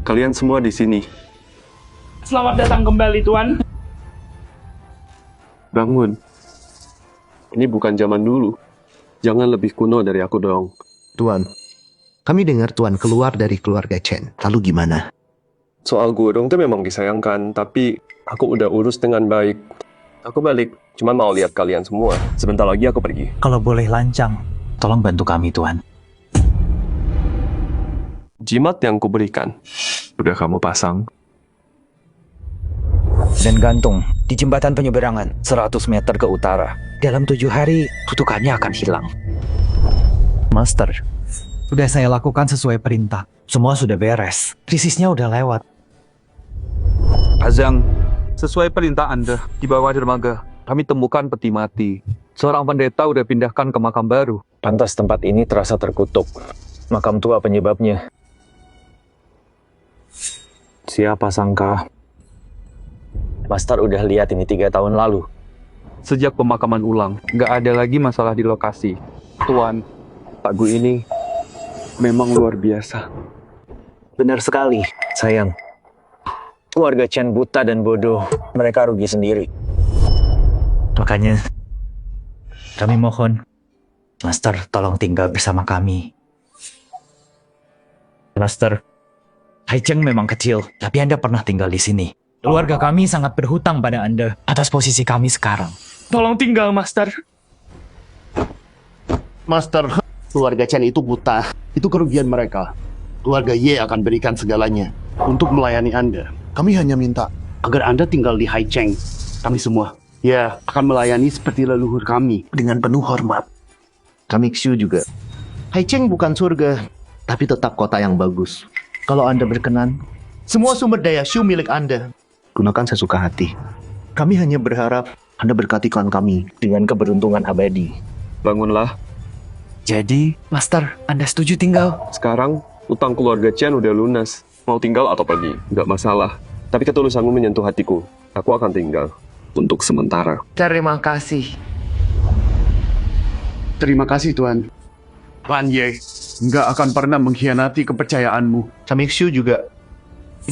Kalian semua di sini. Selamat datang kembali, Tuan. Bangun. Ini bukan zaman dulu. Jangan lebih kuno dari aku dong. Tuan, kami dengar Tuan keluar dari keluarga Chen. Lalu gimana? Soal Gudong itu memang disayangkan, tapi aku udah urus dengan baik. Aku balik, cuma mau lihat kalian semua. Sebentar lagi aku pergi. Kalau boleh lancang, tolong bantu kami, Tuan. Jimat yang kuberikan. Udah kamu pasang. Dan gantung di jembatan penyeberangan 100 meter ke utara. Dalam 7 hari, tutukannya akan hilang. Master, sudah saya lakukan sesuai perintah. Semua sudah beres. Krisisnya udah lewat. Azang, sesuai perintah Anda, di bawah dermaga, kami temukan peti mati. Seorang pendeta udah pindahkan ke makam baru. Pantas tempat ini terasa terkutuk. Makam tua penyebabnya. Siapa sangka Master udah lihat ini 3 tahun lalu. Sejak pemakaman ulang, nggak ada lagi masalah di lokasi. Tuan, Pak Gu ini memang luar biasa. Benar sekali, sayang. Keluarga Chen buta dan bodoh. Mereka rugi sendiri. Makanya, kami mohon, Master tolong tinggal bersama kami. Master, Hai Cheng memang kecil, tapi Anda pernah tinggal di sini. Keluarga kami sangat berhutang pada Anda atas posisi kami sekarang. Tolong tinggal, Master. Master, keluarga Chen itu buta. Itu kerugian mereka. Keluarga Ye akan berikan segalanya untuk melayani Anda. Kami hanya minta agar Anda tinggal di Haicheng. Kami semua, ya, akan melayani seperti leluhur kami dengan penuh hormat. Kami Xiu juga. Haicheng bukan surga, tapi tetap kota yang bagus. Kalau Anda berkenan, semua sumber daya Xiu milik Anda. Gunakan sesuka hati. Kami hanya berharap Anda berkati klan kami dengan keberuntungan abadi. Bangunlah. Jadi, Master, Anda setuju tinggal? Sekarang, utang keluarga Chen udah lunas. Mau tinggal atau pergi, nggak masalah. Tapi ketulusanmu menyentuh hatiku. Aku akan tinggal. Untuk sementara. Terima kasih. Terima kasih, Tuan. Pan Ye nggak akan pernah mengkhianati kepercayaanmu. Samikshu juga.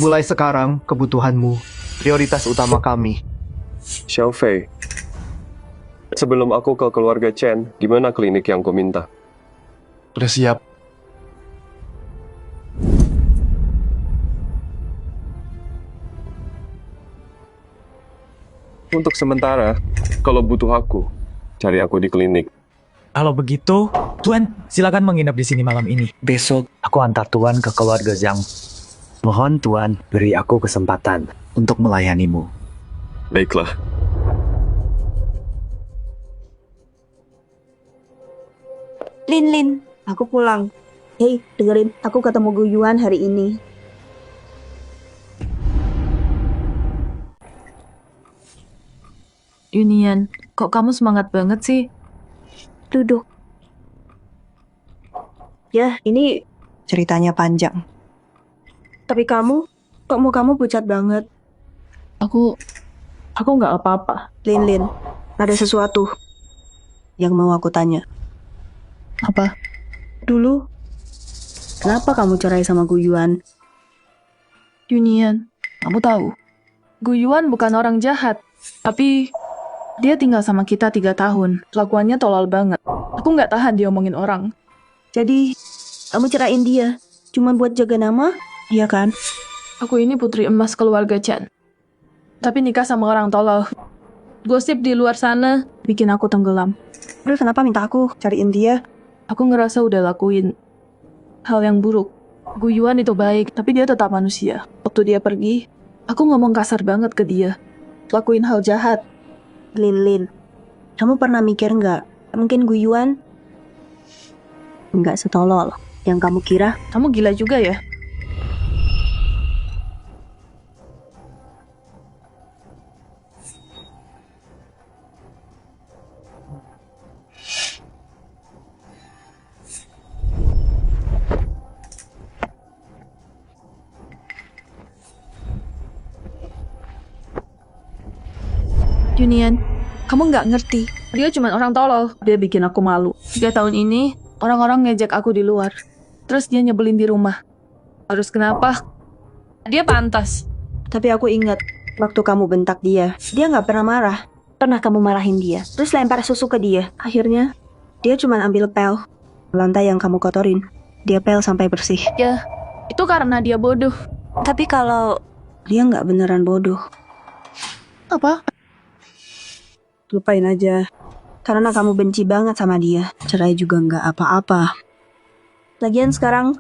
Mulai sekarang, kebutuhanmu prioritas utama kami. Xiao Fei, sebelum aku ke keluarga Chen, gimana klinik yang kau minta? Sudah siap. Untuk sementara, kalau butuh aku, cari aku di klinik. Kalau begitu, Tuan, silakan menginap di sini malam ini. Besok, aku antar Tuan ke keluarga Zhang. Mohon Tuan, beri aku kesempatan untuk melayanimu. Baiklah. Lin, aku pulang. Hei, dengerin, aku ketemu Gu Yuan hari ini. Unian, kok kamu semangat banget sih? Duduk. Ya, ini ceritanya panjang. Tapi kamu, kok mau kamu pucat banget? Aku nggak apa-apa. Lin, ada sesuatu yang mau aku tanya. Apa? Dulu, kenapa kamu cerai sama Gu Yuan? Unian, kamu tahu, Gu Yuan bukan orang jahat, tapi dia tinggal sama kita 3 tahun. Kelakuannya tolol banget. Aku nggak tahan diomongin orang. Jadi, kamu ceraiin dia cuma buat jaga nama? Iya kan? Aku ini putri emas keluarga Chen. Tapi nikah sama orang tolol. Gosip di luar sana bikin aku tenggelam. Terus kenapa minta aku cariin dia? Aku ngerasa udah lakuin hal yang buruk. Gu Yuan itu baik, tapi dia tetap manusia. Waktu dia pergi, aku ngomong kasar banget ke dia. Lakuin hal jahat. Lin, kamu pernah mikir nggak? Mungkin Gu Yuan nggak setolol yang kamu kira. Kamu gila juga ya? Unian, kamu nggak ngerti. Dia cuma orang tolol. Dia bikin aku malu. 3 tahun ini, orang-orang ngejek aku di luar. Terus dia nyebelin di rumah. Harus kenapa? Dia pantas. Tapi aku ingat, waktu kamu bentak dia nggak pernah marah. Pernah kamu marahin dia, terus lempar susu ke dia. Akhirnya, dia cuma ambil pel. Lantai yang kamu kotorin, dia pel sampai bersih. Ya, itu karena dia bodoh. Tapi kalau dia nggak beneran bodoh. Apa? Lupain aja. Karena kamu benci banget sama dia. Cerai juga nggak apa-apa. Lagian sekarang,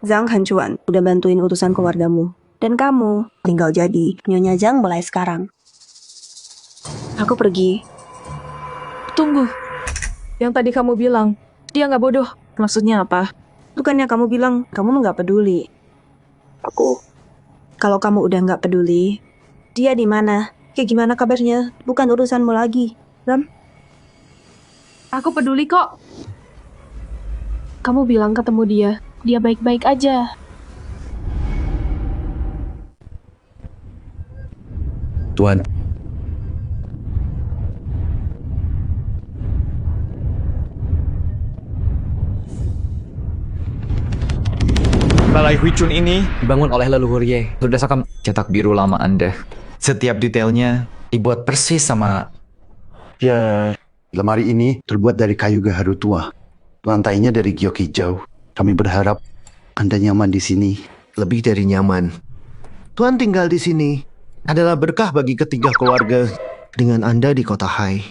Zhang Hancuan udah bantuin utusan keluargamu. Dan kamu tinggal jadi Nyonya Zhang mulai sekarang. Aku pergi. Tunggu. Yang tadi kamu bilang, dia nggak bodoh. Maksudnya apa? Bukannya kamu bilang kamu nggak peduli. Kalau kamu udah nggak peduli, dia di mana? Kayak gimana kabarnya? Bukan urusanmu lagi, Ram. Aku peduli kok. Kamu bilang ketemu dia baik-baik aja. Tuan. Balai Huicun ini dibangun oleh leluhur Ye berdasarkan cetak biru lama Anda. Setiap detailnya dibuat persis sama... Ya, lemari ini terbuat dari kayu gaharu tua. Lantainya dari giok hijau. Kami berharap Anda nyaman di sini. Lebih dari nyaman. Tuan tinggal di sini adalah berkah bagi ketiga keluarga. Dengan Anda di kota Hai,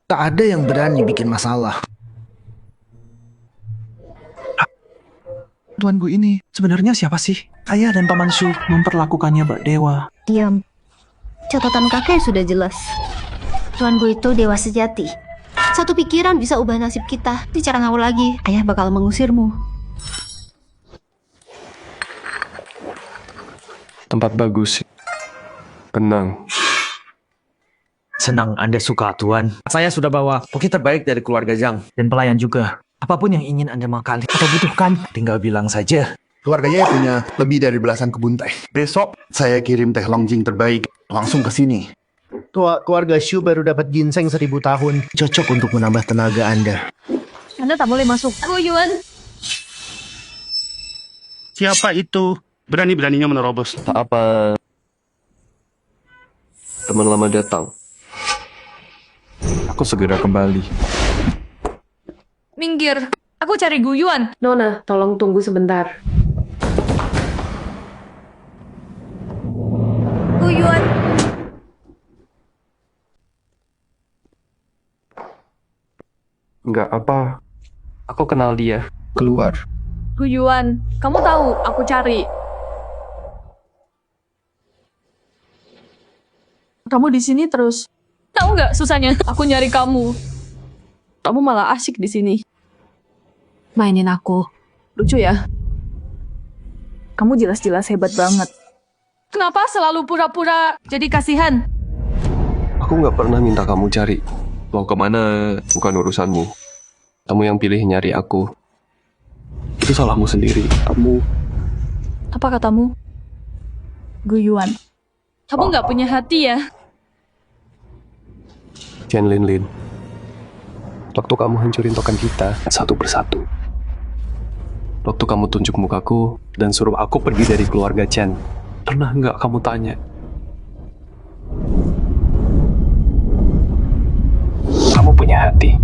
tak ada yang berani bikin masalah. Tuan Gu ini sebenarnya siapa sih? Ayah dan Paman Shu memperlakukannya berdewa. Diam. Catatan kakek sudah jelas. Tuan Gu itu dewa sejati. Satu pikiran bisa ubah nasib kita. Bicara ngawur lagi, ayah bakal mengusirmu. Tempat bagus. Tenang. Senang Anda suka, Tuan. Saya sudah bawa koki terbaik dari keluarga Zhang. Dan pelayan juga. Apapun yang ingin Anda makan atau butuhkan, tinggal bilang saja. Keluarganya punya lebih dari belasan kebun teh. Besok saya kirim teh Longjing terbaik langsung ke sini. Keluarga Shu baru dapat ginseng 1000 tahun. Cocok untuk menambah tenaga Anda. Anda tak boleh masuk. Gu Yuan. Siapa itu? Berani-beraninya menerobos. Tak apa. Teman lama datang. Aku segera kembali. Minggir. Aku cari Gu Yuan. Nona, tolong tunggu sebentar. Gu Yuan. Nggak apa. Aku kenal dia. Keluar. Gu Yuan, kamu tahu aku cari. Kamu di sini terus. Tahu nggak susahnya aku nyari kamu. Kamu malah asyik di sini. Mainin aku. Lucu ya? Kamu jelas-jelas hebat banget. Kenapa selalu pura-pura jadi kasihan? Aku nggak pernah minta kamu cari. Mau kemana bukan urusanmu. Kamu yang pilih nyari aku. Itu salahmu sendiri. Kamu... Apa katamu? Gu Yuan. Kamu nggak punya hati ya? Chen Linlin. Waktu kamu hancurin token kita satu persatu. Waktu kamu tunjuk mukaku dan suruh aku pergi dari keluarga Chen. Pernah nggak kamu tanya? Kamu punya hati.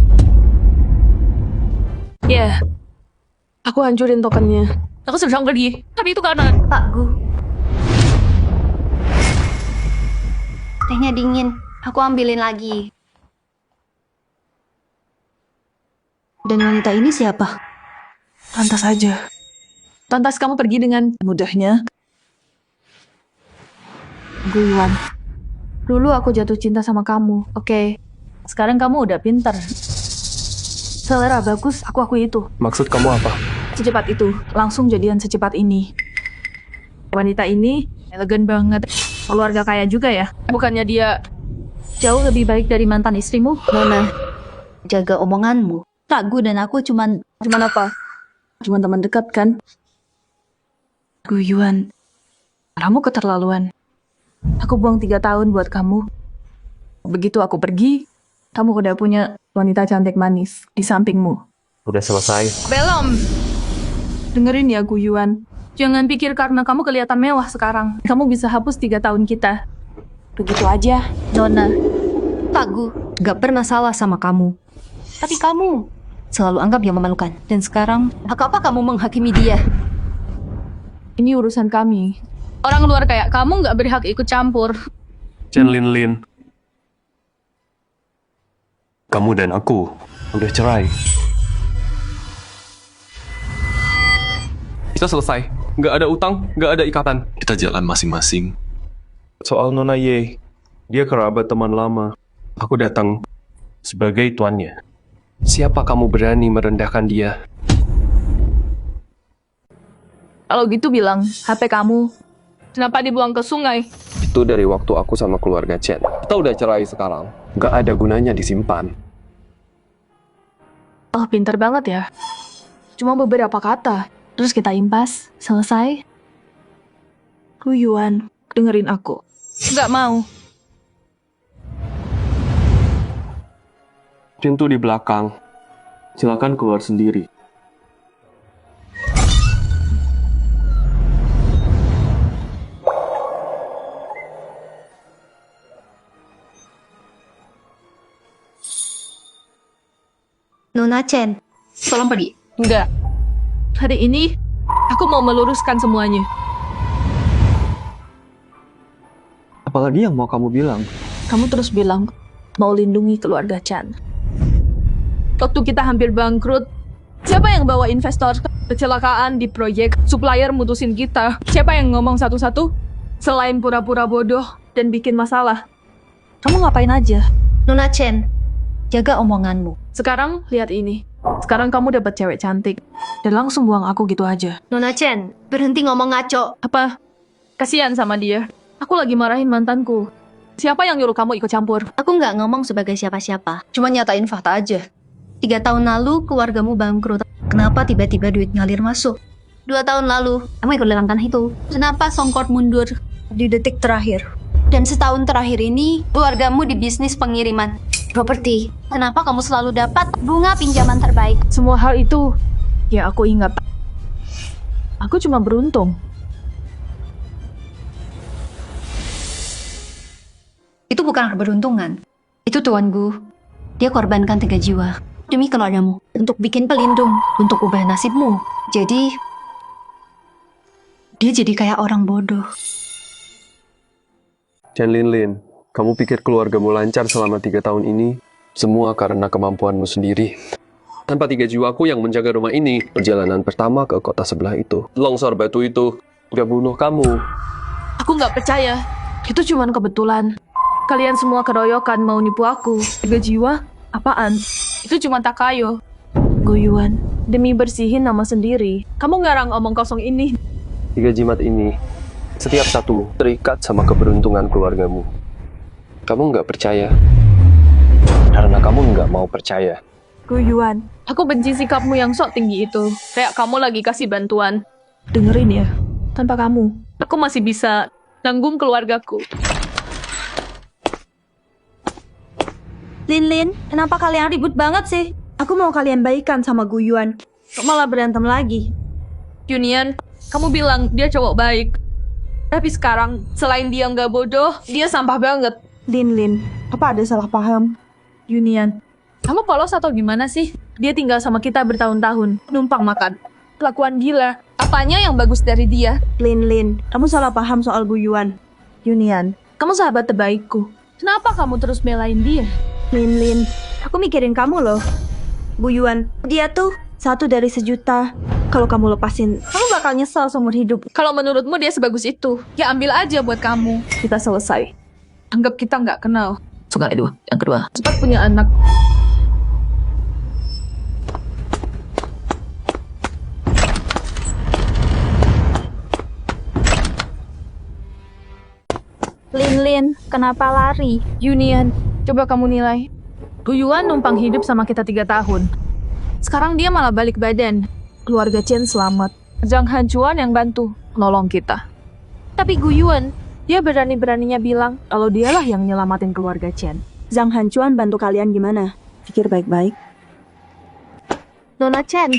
Ya. Aku hancurin tokennya. Aku sedang pergi. Tapi itu karena... Pak Gu. Tehnya dingin. Aku ambilin lagi. Dan wanita ini siapa? Pantas saja. Pantas kamu pergi dengan mudahnya. Gu Yuan. Dulu aku jatuh cinta sama kamu, oke. Sekarang kamu udah pintar. Selera bagus, aku akui itu. Maksud kamu apa? Secepat itu, langsung jadian secepat ini. Wanita ini elegan banget. Keluarga kaya juga ya. Bukannya dia jauh lebih baik dari mantan istrimu, Nona. Jaga omonganmu. Kak Gu dan aku cuman apa? Cuman teman dekat kan? Gu Yuan, kamu keterlaluan. Aku buang 3 tahun buat kamu. Begitu aku pergi, kamu udah punya wanita cantik manis di sampingmu. Udah selesai. Belum. Dengerin ya Gu Yuan. Jangan pikir karena kamu kelihatan mewah sekarang, kamu bisa hapus 3 tahun kita. Begitu aja. Nona, Pak Gu gak pernah salah sama kamu. Tapi kamu selalu anggap dia memalukan. Dan sekarang, apa kamu menghakimi dia? Ini urusan kami. Orang luar kayak kamu nggak berhak ikut campur. Chen Linlin. Kamu dan aku udah cerai. Kita selesai. Nggak ada utang, nggak ada ikatan. Kita jalan masing-masing. Soal Nona Ye, dia kerabat teman lama. Aku datang sebagai tuannya. Siapa kamu berani merendahkan dia? Kalau gitu bilang, HP kamu. Kenapa dibuang ke sungai? Itu dari waktu aku sama keluarga Chen. Kita udah cerai sekarang. Nggak ada gunanya disimpan. Oh, pintar banget ya. Cuma beberapa kata. Terus kita impas. Selesai. Gu Yuan, dengerin aku. Nggak mau. Pintu di belakang. Silakan keluar sendiri. Nona Chen, tolong pergi. Enggak. Hari ini, aku mau meluruskan semuanya. Apalagi yang mau kamu bilang? Kamu terus bilang, mau lindungi keluarga Chan. Waktu kita hampir bangkrut, siapa yang bawa investor? Kecelakaan di proyek, supplier mutusin kita. Siapa yang ngomong satu-satu? Selain pura-pura bodoh dan bikin masalah. Kamu ngapain aja? Nona Chen, jaga omonganmu. Sekarang, lihat ini. Sekarang kamu dapat cewek cantik. Dan langsung buang aku gitu aja. Nona Chen, berhenti ngomong ngaco. Apa? Kasihan sama dia. Aku lagi marahin mantanku. Siapa yang nyuruh kamu ikut campur? Aku nggak ngomong sebagai siapa-siapa. Cuma nyatain fakta aja. 3 tahun lalu, keluargamu bangkrut. Kenapa tiba-tiba duit ngalir masuk? 2 tahun lalu, kamu ikut lelang tanah itu. Kenapa Songkot mundur di detik terakhir? Dan setahun terakhir ini, keluargamu di bisnis pengiriman. properti. Kenapa kamu selalu dapat bunga pinjaman terbaik? Semua hal itu, ya aku ingat. Aku cuma beruntung. Itu bukan keberuntungan. Itu tuanku. Dia korbankan 3 jiwa demi keluargamu, untuk bikin pelindung, untuk ubah nasibmu. Jadi, dia jadi kayak orang bodoh. Chen Linlin, kamu pikir keluargamu lancar selama 3 tahun ini? Semua karena kemampuanmu sendiri. Tanpa 3 jiwaku yang menjaga rumah ini, perjalanan pertama ke kota sebelah itu, longsor batu itu gak bunuh kamu. Aku nggak percaya. Itu cuma kebetulan. Kalian semua keroyokan mau nipu aku. 3 jiwa? Apaan? Itu cuma Takayo. Guyuan. Demi bersihin nama sendiri. Kamu ngarang omong kosong ini. 3 jimat ini, setiap satu terikat sama keberuntungan keluargamu. Kamu nggak percaya. Karena kamu nggak mau percaya. Guyuan. Aku benci sikapmu yang sok tinggi itu. Kayak kamu lagi kasih bantuan. Dengerin ya. Tanpa kamu, aku masih bisa nanggung keluargaku. Linlin, kenapa kalian ribut banget sih? Aku mau kalian baikan sama Guyuan. Kok malah berantem lagi? Yunian, kamu bilang dia cowok baik. Tapi sekarang, selain dia nggak bodoh, dia sampah banget. Linlin, apa ada salah paham? Yunian, kamu polos atau gimana sih? Dia tinggal sama kita bertahun-tahun, numpang makan. Kelakuan gila. Apanya yang bagus dari dia? Linlin, kamu salah paham soal Guyuan. Yunian, kamu sahabat terbaikku. Kenapa kamu terus belain dia? Linlin, aku mikirin kamu loh. Guyuan, dia tuh 1 dari sejuta. Kalau kamu lepasin, kamu bakal nyesel seumur hidup. Kalau menurutmu dia sebagus itu, ya ambil aja buat kamu. Kita selesai. Anggap kita nggak kenal. Suka itu, yang kedua. Cepat punya anak. Linlin, kenapa lari? Yunian, coba kamu nilai. Guyuan numpang hidup sama kita 3 tahun. Sekarang dia malah balik badan. Keluarga Chen selamat. Zhang Hanchuan yang bantu, nolong kita. Tapi Guyuan, dia berani-beraninya bilang kalau dialah yang nyelamatin keluarga Chen. Zhang Hanchuan bantu kalian gimana? Pikir baik-baik. Nona Chen,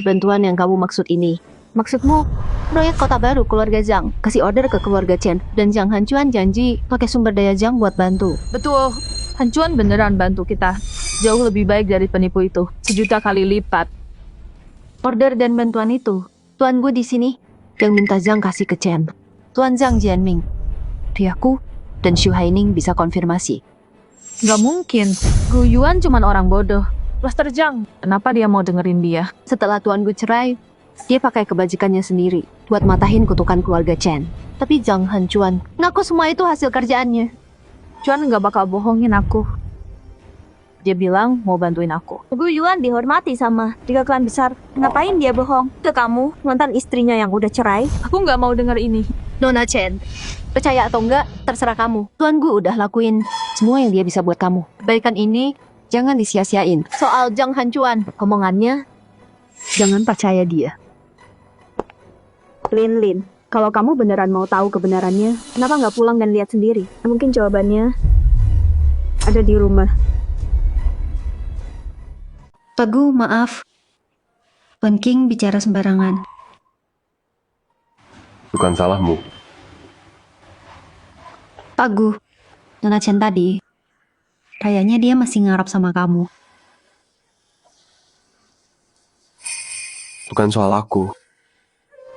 bantuan yang kamu maksud ini. Maksudmu, proyek kota baru keluarga Zhang, kasih order ke keluarga Chen, dan Zhang Hanchuan janji pakai sumber daya Zhang buat bantu. Betul, Hanchuan beneran bantu kita. Jauh lebih baik dari penipu itu, 1 juta kali lipat. Order dan bantuan itu, tuan gue di sini yang minta Zhang kasih ke Chen. Tuan Zhang Jianming, Riaku dan Xu Haining bisa konfirmasi. Gak mungkin, Guyuan cuma orang bodoh. Master Zhang, kenapa dia mau dengerin dia? Setelah tuan gue cerai, dia pakai kebajikannya sendiri buat matahin kutukan keluarga Chen. Tapi Zhang Hanchuan ngaku semua itu hasil kerjaannya. Chuan gak bakal bohongin aku. Dia bilang mau bantuin aku. Guyuan dihormati sama 3 klan besar. Ngapain dia bohong? Ke kamu, mantan istrinya yang udah cerai. Aku gak mau denger ini. Nona Chen, percaya atau enggak, terserah kamu. Tuan gue udah lakuin semua yang dia bisa buat kamu. Kebaikan ini jangan disia-siain. Soal Zhang Hanchuan, omongannya jangan percaya dia. Linlin, kalau kamu beneran mau tahu kebenarannya, kenapa nggak pulang dan lihat sendiri? Mungkin jawabannya ada di rumah. Pak Gu, maaf. Tuan King bicara sembarangan. Bukan salahmu. Pak Gu, Nona Chen tadi, kayaknya dia masih ngarap sama kamu. Bukan soal aku.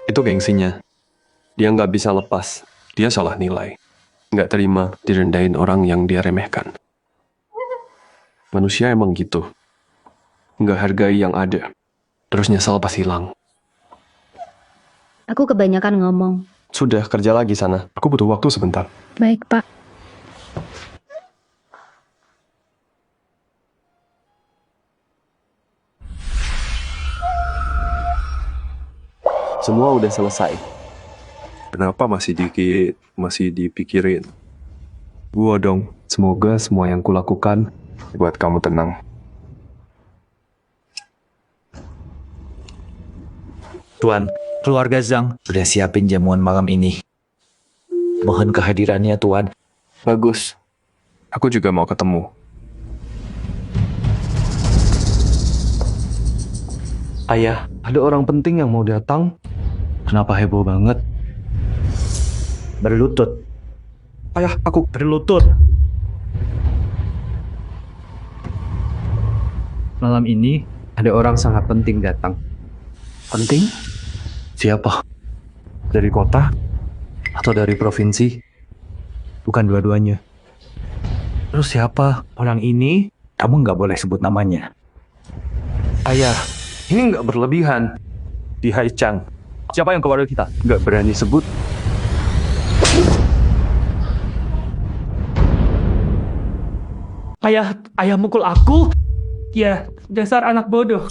Itu gengsinya. Dia nggak bisa lepas. Dia salah nilai. Nggak terima direndahin orang yang dia remehkan. Manusia emang gitu. Nggak hargai yang ada. Terus nyesal pas hilang. Aku kebanyakan ngomong. Sudah, kerja lagi sana. Aku butuh waktu sebentar. Baik, Pak. Semua udah selesai. Kenapa masih dipikirin? Gua dong. Semoga semua yang kulakukan buat kamu tenang. Tuan, keluarga Zhang sudah siapin jamuan malam ini. Mohon kehadirannya, Tuan. Bagus. Aku juga mau ketemu. Ayah, ada orang penting yang mau datang. Kenapa heboh banget? Berlutut. Ayah, aku berlutut. Malam ini ada orang sangat penting datang. Penting? Siapa? Dari kota? Atau dari provinsi? Bukan dua-duanya. Terus siapa? Orang ini, kamu nggak boleh sebut namanya. Ayah, ini nggak berlebihan. Di Haichang. Siapa yang keluarga kita? Nggak berani sebut. Ayah mukul aku? Ya, dasar anak bodoh.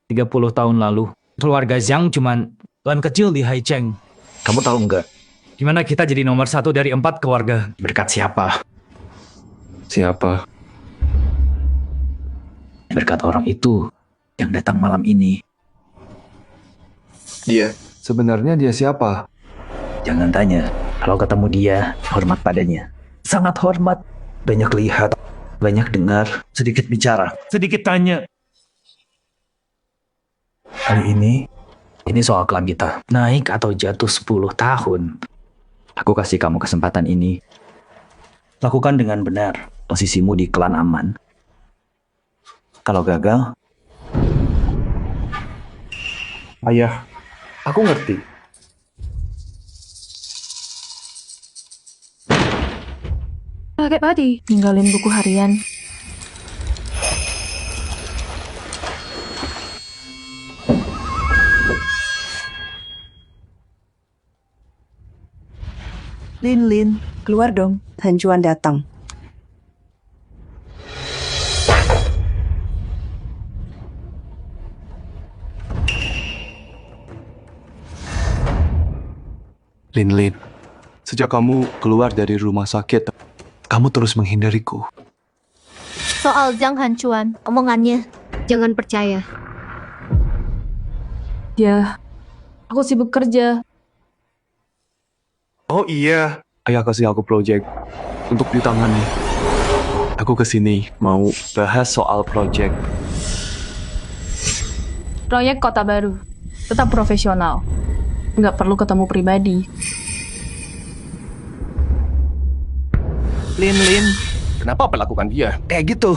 30 tahun lalu, keluarga Zhang cuman tuan kecil di Haicheng. Kamu tahu nggak? Gimana kita jadi nomor 1 dari 4 keluarga? Berkat siapa? Siapa? Berkat orang itu yang datang malam ini. Dia. Sebenarnya dia siapa? Jangan tanya. Kalau ketemu dia, hormat padanya. Sangat hormat. Banyak lihat, banyak dengar, sedikit bicara, sedikit tanya. Kali ini soal kelam kita. Naik atau jatuh 10 tahun. Aku kasih kamu kesempatan ini. Lakukan dengan benar. Posisimu di klan aman. Kalau gagal, Ayah, aku ngerti. Pakai padi, ninggalin buku harian. Lin, keluar dong. Han Juan datang. Lin, sejak kamu keluar dari rumah sakit, kamu terus menghindariku. Soal Zhang Hanchuan, omongannya jangan percaya. Ya, aku sibuk kerja. Oh iya, ayah kasih aku proyek untuk ditangani. Aku kesini mau bahas soal proyek. Proyek kota baru. Tetap profesional. Nggak perlu ketemu pribadi. Lin, kenapa perlakukan dia kayak gitu?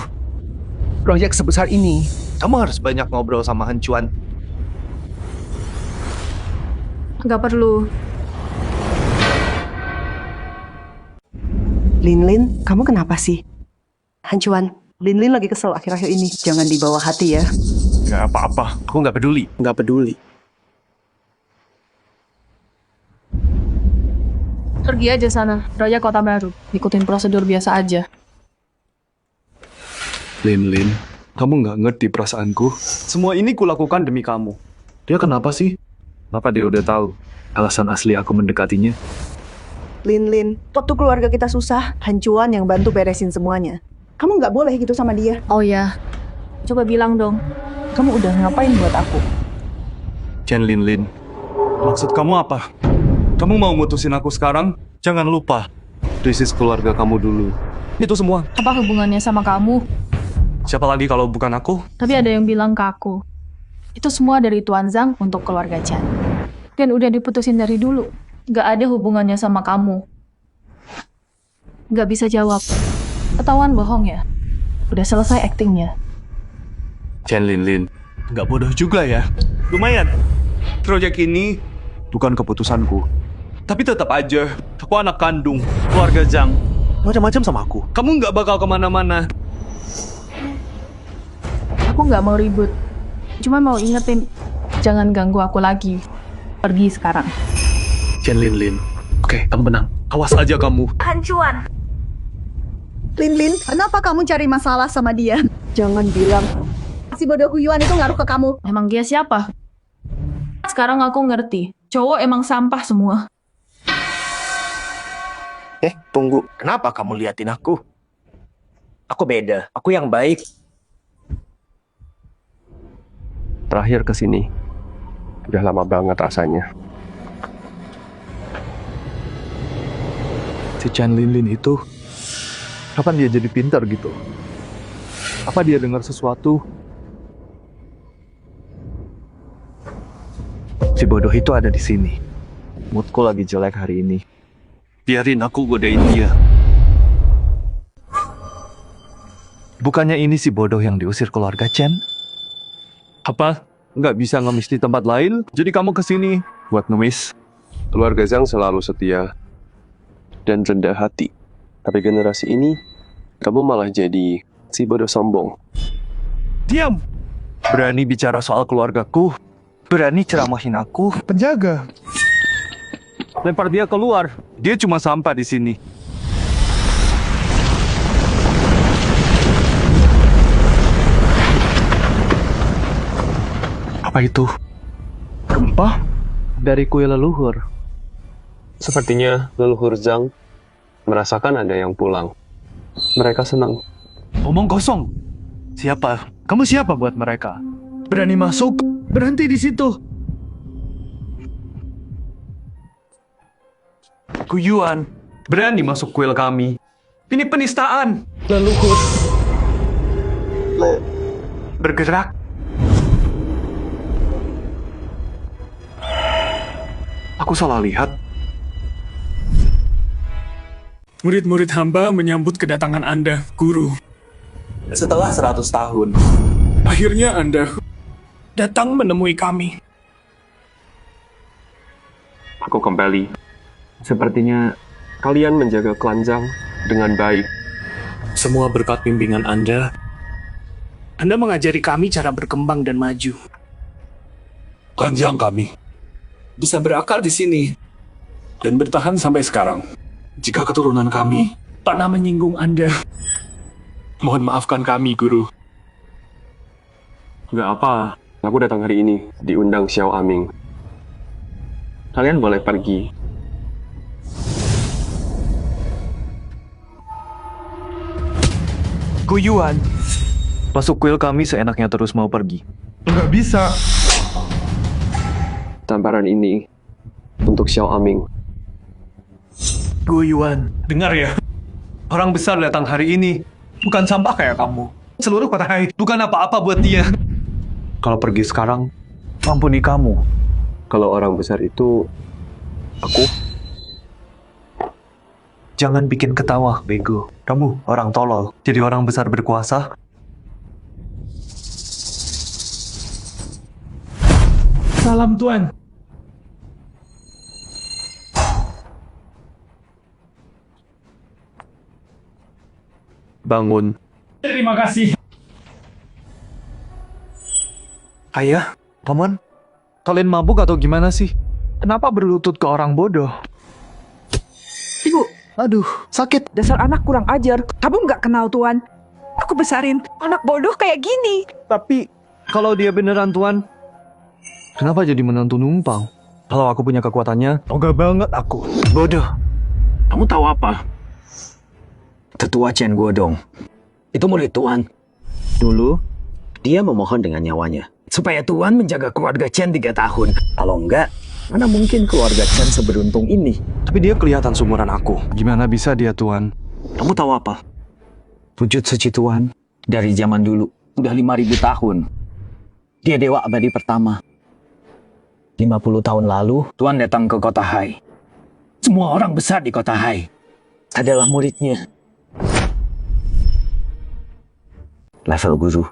Proyek sebesar ini, kamu harus banyak ngobrol sama Han Juan. Nggak perlu. Lin, kamu kenapa sih? Han Juan, Lin lagi kesel akhir-akhir ini. Jangan dibawa hati ya. Gak apa-apa, aku nggak peduli. Nggak peduli. Pergi aja sana, proyek kota baru. Ikutin prosedur biasa aja. Lin, kamu nggak ngerti perasaanku. Semua ini kulakukan demi kamu. Dia kenapa sih? Kenapa dia udah tahu alasan asli aku mendekatinya? Lin, waktu keluarga kita susah, Han Juan yang bantu beresin semuanya. Kamu nggak boleh gitu sama dia. Oh ya, coba bilang dong. Kamu udah ngapain buat aku? Chen Lin, maksud kamu apa? Kamu mau mutusin aku sekarang? Jangan lupa, krisis keluarga kamu dulu. Itu semua. Apa hubungannya sama kamu? Siapa lagi kalau bukan aku? Tapi ada yang bilang ke aku. Itu semua dari Tuan Zhang untuk keluarga Chan. Dan udah diputusin dari dulu. Gak ada hubungannya sama kamu. Gak bisa jawab. Ketahuan bohong ya? Udah selesai aktingnya. Chen Lin, nggak bodoh juga ya. Lumayan. Proyek ini bukan keputusanku. Tapi tetap aja, aku anak kandung, keluarga Zhang. Macam-macam sama aku. Kamu nggak bakal kemana-mana. Aku nggak mau ribut. Cuma mau ingetin, jangan ganggu aku lagi. Pergi sekarang. Chen Lin. Oke, kamu menang. Awas aja kamu. Han Juan. Lin, kenapa kamu cari masalah sama dia? Jangan bilang si bodoh Huyuan itu ngaruh ke kamu. Emang dia siapa? Sekarang aku ngerti. Cowok emang sampah semua. Tunggu. Kenapa kamu liatin aku? Aku beda. Aku yang baik. Terakhir kesini, udah lama banget rasanya. Si Chen Lin itu, kapan dia jadi pintar gitu? Apa dia dengar sesuatu? Si bodoh itu ada di sini. Moodku lagi jelek hari ini. Biarin aku godain dia. Bukannya ini si bodoh yang diusir keluarga Chen? Apa? Nggak bisa ngemis di tempat lain? Jadi kamu kesini buat ngemis? Keluarga Zhang selalu setia dan rendah hati. Tapi generasi ini, kamu malah jadi si bodoh sombong. Diam! Berani bicara soal keluargaku? Berani ceramahin aku? Penjaga! Lempar dia keluar. Dia cuma sampah di sini. Apa itu? Gempa? Dari kue leluhur. Sepertinya leluhur Zhang merasakan ada yang pulang. Mereka senang. Omong kosong. Siapa? Kamu siapa buat mereka? Berani masuk? Berhenti di situ. Kuyuan. Berani masuk kuil kami. Ini penistaan. Leluhur. Bergerak. Aku salah lihat. Murid-murid hamba menyambut kedatangan Anda, Guru. Setelah 100 tahun. Akhirnya Anda datang menemui kami. Aku kembali. Sepertinya kalian menjaga klan Zhang dengan baik. Semua berkat bimbingan Anda. Anda mengajari kami cara berkembang dan maju. Klan Zhang kami bisa berakar di sini dan bertahan sampai sekarang. Jika keturunan kami pernah menyinggung Anda, mohon maafkan kami, Guru. Nggak apa, aku datang hari ini diundang Xiao Aming. Kalian boleh pergi. Kuyuan. Masuk kuil kami seenaknya terus mau pergi. Nggak bisa. Tamparan ini untuk Xiao Aming. Guyuan, dengar ya. Orang besar datang hari ini. Bukan sampah kayak kamu. Seluruh kota Hai bukan apa-apa buat dia. Kalau pergi sekarang, ampuni kamu. Kalau orang besar itu aku. Jangan bikin ketawa, bego. Kamu orang tolol. Jadi orang besar berkuasa. Salam, Tuan. Bangun. Terima kasih. Ayah, paman, kalian mabuk atau gimana sih? Kenapa berlutut ke orang bodoh? Ibu. Aduh, sakit. Dasar anak kurang ajar. Kamu nggak kenal Tuan. Aku besarin anak bodoh kayak gini. Tapi, kalau dia beneran Tuan, kenapa jadi menantu numpang? Kalau aku punya kekuatannya, ogah banget aku. Bodoh. Kamu tahu apa? Tetua Chen Guodong. Itu murid Tuan. Dulu, dia memohon dengan nyawanya. Supaya Tuan menjaga keluarga Chen 3 tahun. Kalau enggak, mana mungkin keluarga Chen seberuntung ini? Tapi dia kelihatan seumuran aku. Gimana bisa dia Tuan? Kamu tahu apa? Wujud suci Tuan dari zaman dulu. Udah 5.000 tahun. Dia dewa abadi pertama. 50 tahun lalu, Tuan datang ke kota Hai. Semua orang besar di kota Hai adalah muridnya. Level guru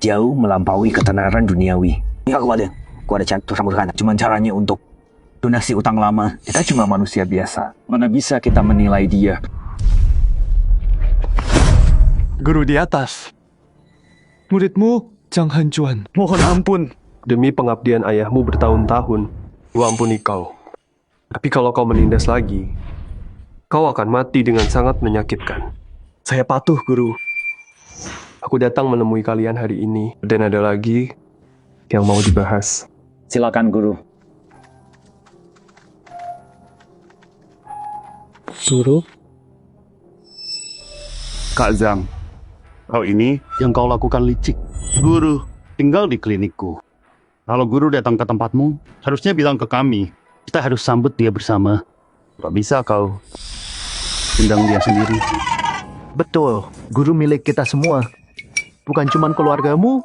jauh melampaui ketenaran duniawi. Ya aku ada cantik rambut kanan. Cuman caranya untuk donasi utang lama. Kita cuma manusia biasa. Mana bisa kita menilai dia? Guru di atas. Muridmu Zhang Hanjuan. Mohon ampun. Demi pengabdian ayahmu bertahun-tahun, ku ampuni kau. Tapi kalau kau menindas lagi, kau akan mati dengan sangat menyakitkan. Saya patuh, Guru. Aku datang menemui kalian hari ini, dan ada lagi yang mau dibahas. Silakan, Guru. Guru? Kak Zhang, kau ini yang kau lakukan licik. Guru tinggal di klinikku. Kalau guru datang ke tempatmu, harusnya bilang ke kami. Kita harus sambut dia bersama. Gak bisa kau undang dia sendiri. Betul, guru milik kita semua. Bukan cuma keluargamu.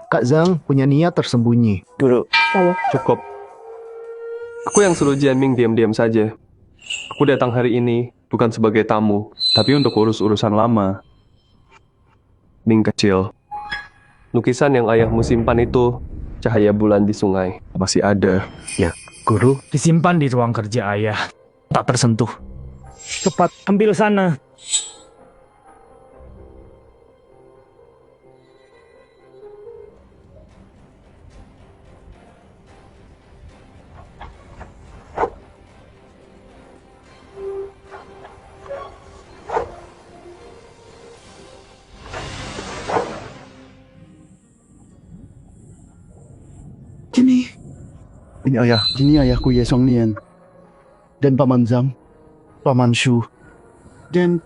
Kak Zhang punya niat tersembunyi. Guru, cukup. Aku yang suruh Jianming diam-diam saja. Aku datang hari ini bukan sebagai tamu, tapi untuk urus urusan lama. Ming kecil. Lukisan yang ayahmu simpan itu, cahaya bulan di sungai, masih ada. Ya, Guru, disimpan di ruang kerja ayah. Tak tersentuh. Cepat, ambil sana. Ini ayahku Ye Songlian. Dan Paman Zhang, Paman Shu, dan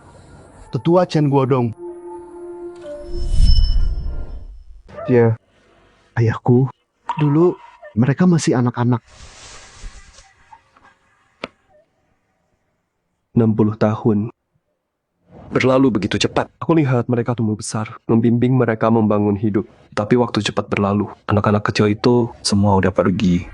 Tetua Chen Guodong. Ya, ayahku. Dulu mereka masih anak-anak. 60 tahun. Berlalu begitu cepat. Aku lihat mereka tumbuh besar, membimbing mereka membangun hidup. Tapi waktu cepat berlalu. Anak-anak kecil itu semua udah pergi.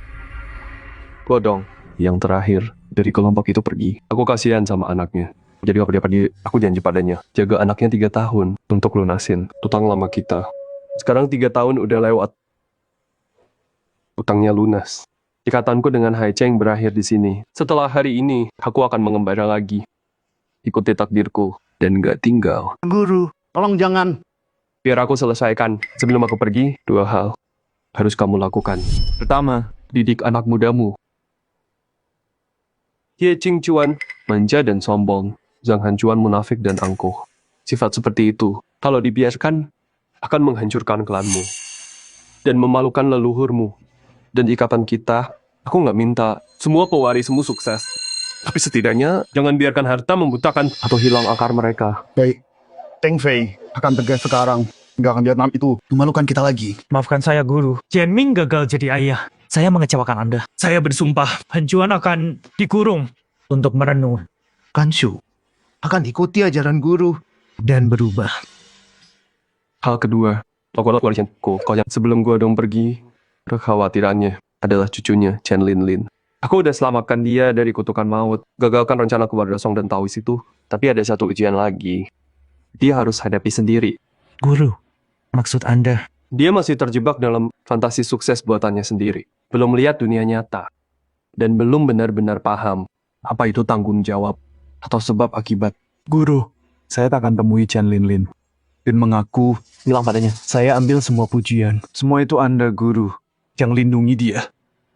Godong, yang terakhir dari kelompok itu pergi. Aku kasihan sama anaknya. Jadi waktu dia pergi, aku janji padanya, jaga anaknya 3 tahun untuk lunasin utang lama kita. Sekarang 3 tahun udah lewat. Utangnya lunas. Ikatanku dengan Hai Cheng berakhir di sini. Setelah hari ini, aku akan mengembara lagi. Ikuti takdirku dan gak tinggal. Guru, tolong jangan. Biar aku selesaikan. Sebelum aku pergi, 2 hal harus kamu lakukan. Pertama, didik anak mudamu. Ye Qingchuan manja dan sombong. Zhang Hanchuan munafik dan angkuh. Sifat seperti itu, kalau dibiarkan, akan menghancurkan klanmu. Dan memalukan leluhurmu. Dan ikatan kita, aku nggak minta semua pewarismu sukses. Tapi setidaknya, jangan biarkan harta membutakan atau hilang akar mereka. Baik, Teng Fei akan tegas sekarang. Nggak akan biar itu memalukan kita lagi. Maafkan saya, Guru. Jianming gagal jadi ayah. Saya mengecewakan Anda. Saya bersumpah, Hancuan akan dikurung untuk merenung. Kanshu akan ikuti ajaran guru dan berubah. Hal kedua, kalau sebelum gua dong pergi, kekhawatirannya adalah cucunya, Chen Linlin. Aku udah selamatkan dia dari kutukan maut, gagalkan rencana keluarga Song dan Taois itu, tapi ada satu ujian lagi. Dia harus hadapi sendiri. Guru, maksud Anda? Dia masih terjebak dalam fantasi sukses buatannya sendiri. Belum lihat dunia nyata. Dan belum benar-benar paham apa itu tanggung jawab atau sebab akibat. Guru, saya tak akan temui Chen Linlin. Dan mengaku, bilang padanya, saya ambil semua pujian. Semua itu Anda, Guru, yang lindungi dia.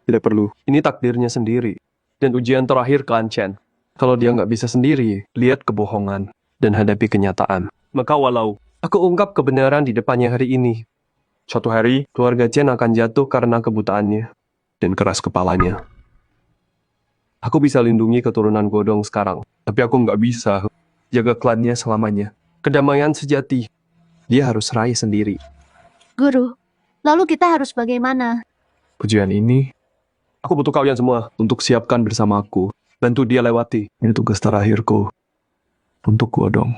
Tidak perlu. Ini takdirnya sendiri. Dan ujian terakhir klan Chen. Kalau dia nggak bisa sendiri, lihat kebohongan dan hadapi kenyataan. Maka walau aku ungkap kebenaran di depannya hari ini, suatu hari, keluarga Chen akan jatuh karena kebutaannya dan keras kepalanya. Aku bisa lindungi keturunan Godong sekarang, tapi aku nggak bisa jaga klannya selamanya. Kedamaian sejati, dia harus raih sendiri. Guru, lalu kita harus bagaimana? Pujian ini, aku butuh kalian semua untuk siapkan bersama aku. Bantu dia lewati. Ini tugas terakhirku untuk Godong.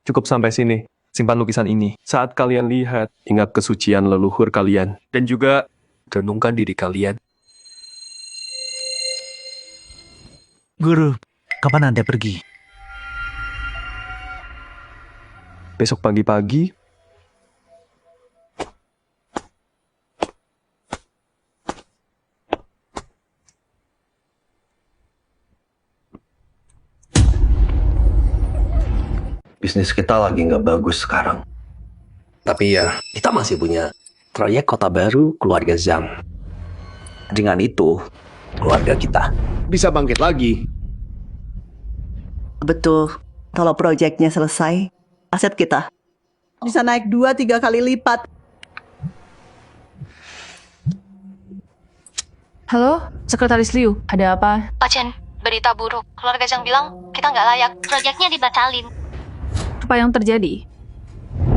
Cukup sampai sini. Simpan lukisan ini. Saat kalian lihat, ingat kesucian leluhur kalian. Dan juga renungkan diri kalian. Guru, kapan Anda pergi? Besok pagi-pagi, Bisnis kita lagi nggak bagus sekarang. Tapi ya, kita masih punya proyek kota baru keluarga Zhang. Dengan itu, keluarga kita bisa bangkit lagi. Betul. Kalau proyeknya selesai, aset kita bisa naik 2-3 kali lipat. Halo, Sekretaris Liu, ada apa? Pak Chen, berita buruk. Keluarga Zhang bilang kita nggak layak. Proyeknya dibatalin. Apa yang terjadi?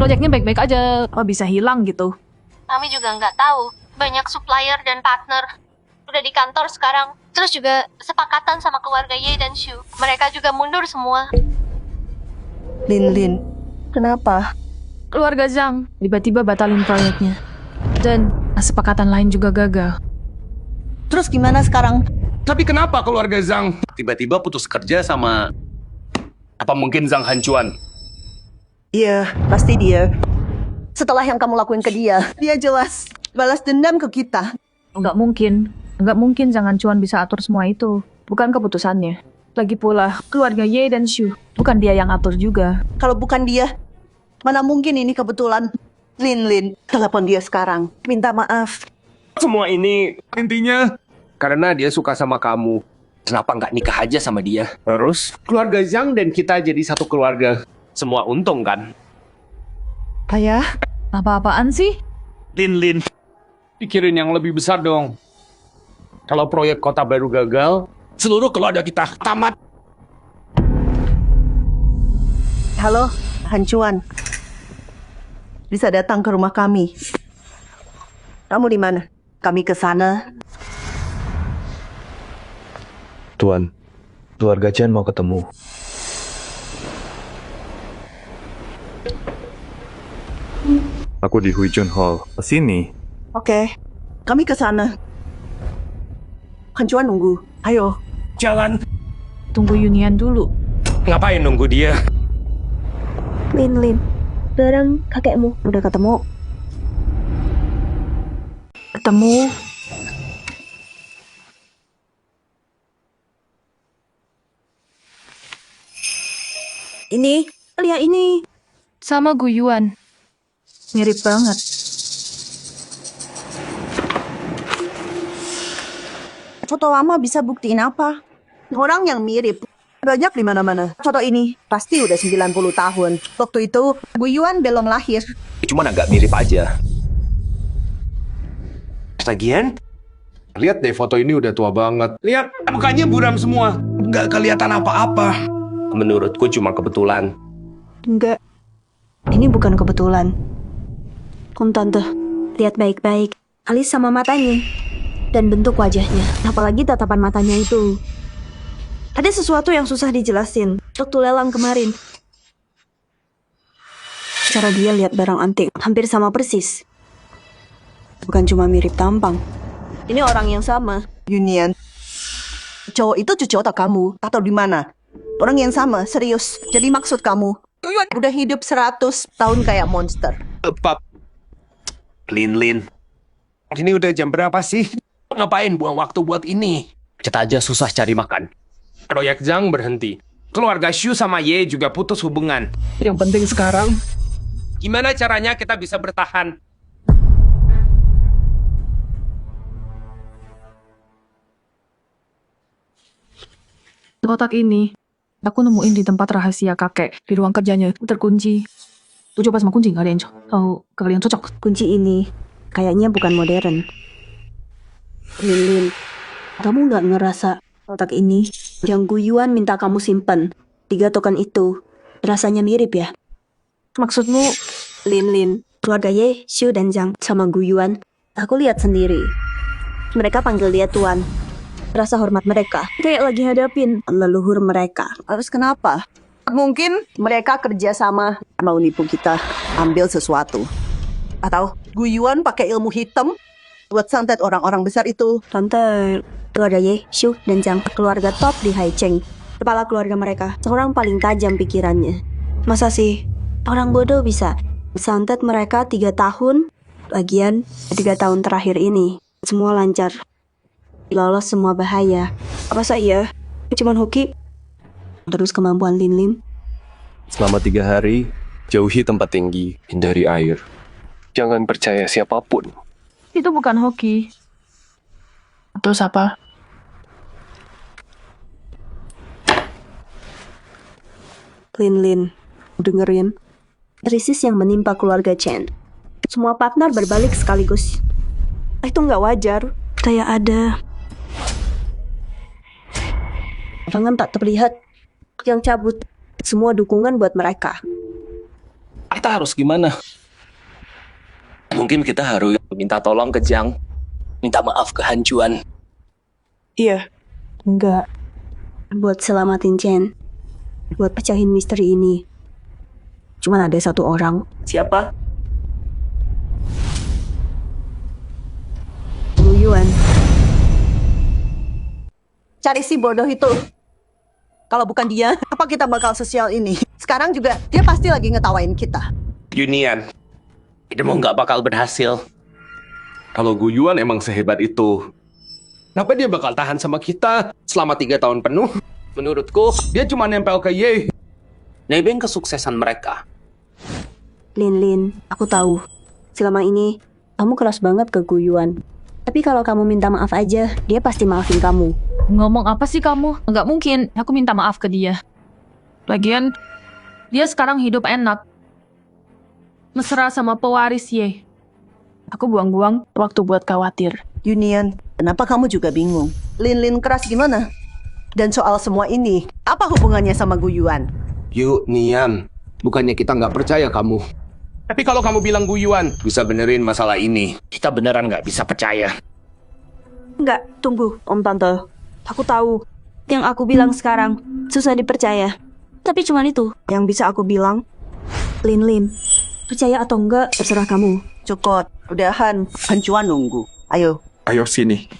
Proyeknya baik-baik aja, kok bisa hilang gitu? Kami juga nggak tahu. Banyak supplier dan partner udah di kantor sekarang. Terus juga sepakatan sama keluarga Ye dan Shu. Mereka juga mundur semua. Lin, kenapa? Keluarga Zhang tiba-tiba batalin proyeknya. Dan kesepakatan lain juga gagal. Terus gimana sekarang? Tapi kenapa keluarga Zhang tiba-tiba putus kerja sama... Apa mungkin Zhang Hancuan? Iya, pasti dia. Setelah yang kamu lakuin ke dia, dia jelas balas dendam ke kita. Nggak mungkin jangan Cuan bisa atur semua itu. Bukan keputusannya. Lagi pula, keluarga Ye dan Shu, bukan dia yang atur juga. Kalau bukan dia, mana mungkin ini kebetulan. Lin, telepon dia sekarang. Minta maaf. Semua ini intinya karena dia suka sama kamu. Kenapa nggak nikah aja sama dia? Terus keluarga Zhang dan kita jadi satu keluarga. Semua untung kan? Ayah? Apa-apaan sih? Lin, pikirin yang lebih besar dong. Kalau proyek kota baru gagal, seluruh keluarga kita tamat. Halo, Hancuan. Bisa datang ke rumah kami. Kamu di mana? Kami ke sana. Tuan, keluarga Chen mau ketemu. Aku di Huijun Hall. Sini. Oke, kami ke sana. Hancuan nunggu. Ayo. Jalan. Tunggu Yunian dulu. Ngapain nunggu dia? Lin, sekarang kakekmu udah ketemu. Ini, lihat ini. Sama Guyuan. Mirip banget. Foto lama bisa buktiin apa? Orang yang mirip banyak di mana-mana. Foto ini pasti udah 90 tahun. Waktu itu Guyuan belum lahir. Cuman agak mirip aja. Lagian, lihat deh foto ini udah tua banget. Lihat, mukanya buram semua. Nggak kelihatan apa-apa. Menurutku cuma kebetulan. Enggak. Ini bukan kebetulan. Tante, lihat baik-baik. Alis sama matanya. Dan bentuk wajahnya. Apalagi tatapan matanya itu. Ada sesuatu yang susah dijelasin. Waktu lelang kemarin. Cara dia lihat barang antik. Hampir sama persis. Bukan cuma mirip tampang. Ini orang yang sama. Yunian. Cowok itu cucu otak kamu. Atau di mana? Orang yang sama, serius. Jadi maksud kamu, udah hidup 100 tahun kayak monster. Pap. Lin. Ini udah jam berapa sih? Ngapain buang waktu buat ini? Kita aja susah cari makan. Proyek Zhang berhenti. Keluarga Shu sama Ye juga putus hubungan. Yang penting sekarang, gimana caranya kita bisa bertahan? Kotak ini, aku nemuin di tempat rahasia kakek. Di ruang kerjanya, terkunci. Lu coba sama kunci, nggak ada yang kalian cocok. Kunci ini kayaknya bukan modern. Lin, kamu nggak ngerasa kotak ini yang Guyuan minta kamu simpan? 3 token itu rasanya mirip ya? Maksudmu? Lin, keluarga Ye, Shu dan Zhang sama Guyuan, aku lihat sendiri. Mereka panggil dia Tuan. Rasa hormat mereka kayak lagi hadapin leluhur mereka. Harus kenapa? Mungkin mereka kerja sama mau nipu kita ambil sesuatu. Atau Guyuan pakai ilmu hitam buat santet orang-orang besar itu. Tante, keluarga Ye, Shu, dan Zhang, keluarga top di Haicheng. Kepala keluarga mereka, seorang paling tajam pikirannya. Masa sih orang bodoh bisa santet mereka 3 tahun? Lagian 3 tahun terakhir ini semua lancar. Lolos semua bahaya. Masa iya? Cuman hoki. Terus kemampuan Lin. Selama 3 hari, jauhi tempat tinggi, hindari air. Jangan percaya siapapun. Itu bukan hoki. Terus apa? Lin, dengerin. Krisis yang menimpa keluarga Chen. Semua partner berbalik sekaligus. Itu nggak wajar. Kayak ada tangan tak terlihat yang cabut semua dukungan buat mereka. Kita harus gimana? Mungkin kita harus minta tolong ke Zhang. Minta maaf ke Hancuan. Iya. Enggak. Buat selamatin Chen. Buat pecahin misteri ini. Cuman ada 1 orang. Siapa? Guyuan. cari si bodoh itu. Kalau bukan dia, apa kita bakal sosial ini? Sekarang juga dia pasti lagi ngetawain kita. Unian, idemu nggak bakal berhasil. Kalau Guyuan emang sehebat itu, kenapa dia bakal tahan sama kita selama 3 tahun penuh? Menurutku, dia cuma nempel ke Ye. Nebeng kesuksesan mereka. Lin, aku tahu. Selama ini, kamu keras banget ke Guyuan. Tapi kalau kamu minta maaf aja, dia pasti maafin kamu. Ngomong apa sih kamu? Nggak mungkin aku minta maaf ke dia. Lagian, dia sekarang hidup enak. Mesra sama pewaris Ye. Aku buang-buang waktu buat khawatir. Unian, kenapa kamu juga bingung? Lin keras gimana? Dan soal semua ini, apa hubungannya sama Guyuan? Yuk, Nian. Bukannya kita nggak percaya kamu. Tapi kalau kamu bilang Guyuan bisa benerin masalah ini, kita beneran nggak bisa percaya. Enggak, tunggu, Om Tante. Aku tahu. Yang aku bilang sekarang susah dipercaya. Tapi cuman itu yang bisa aku bilang. Lin, percaya atau enggak, terserah kamu. Cukup, udahan. Hancuan nunggu. Ayo. Ayo sini.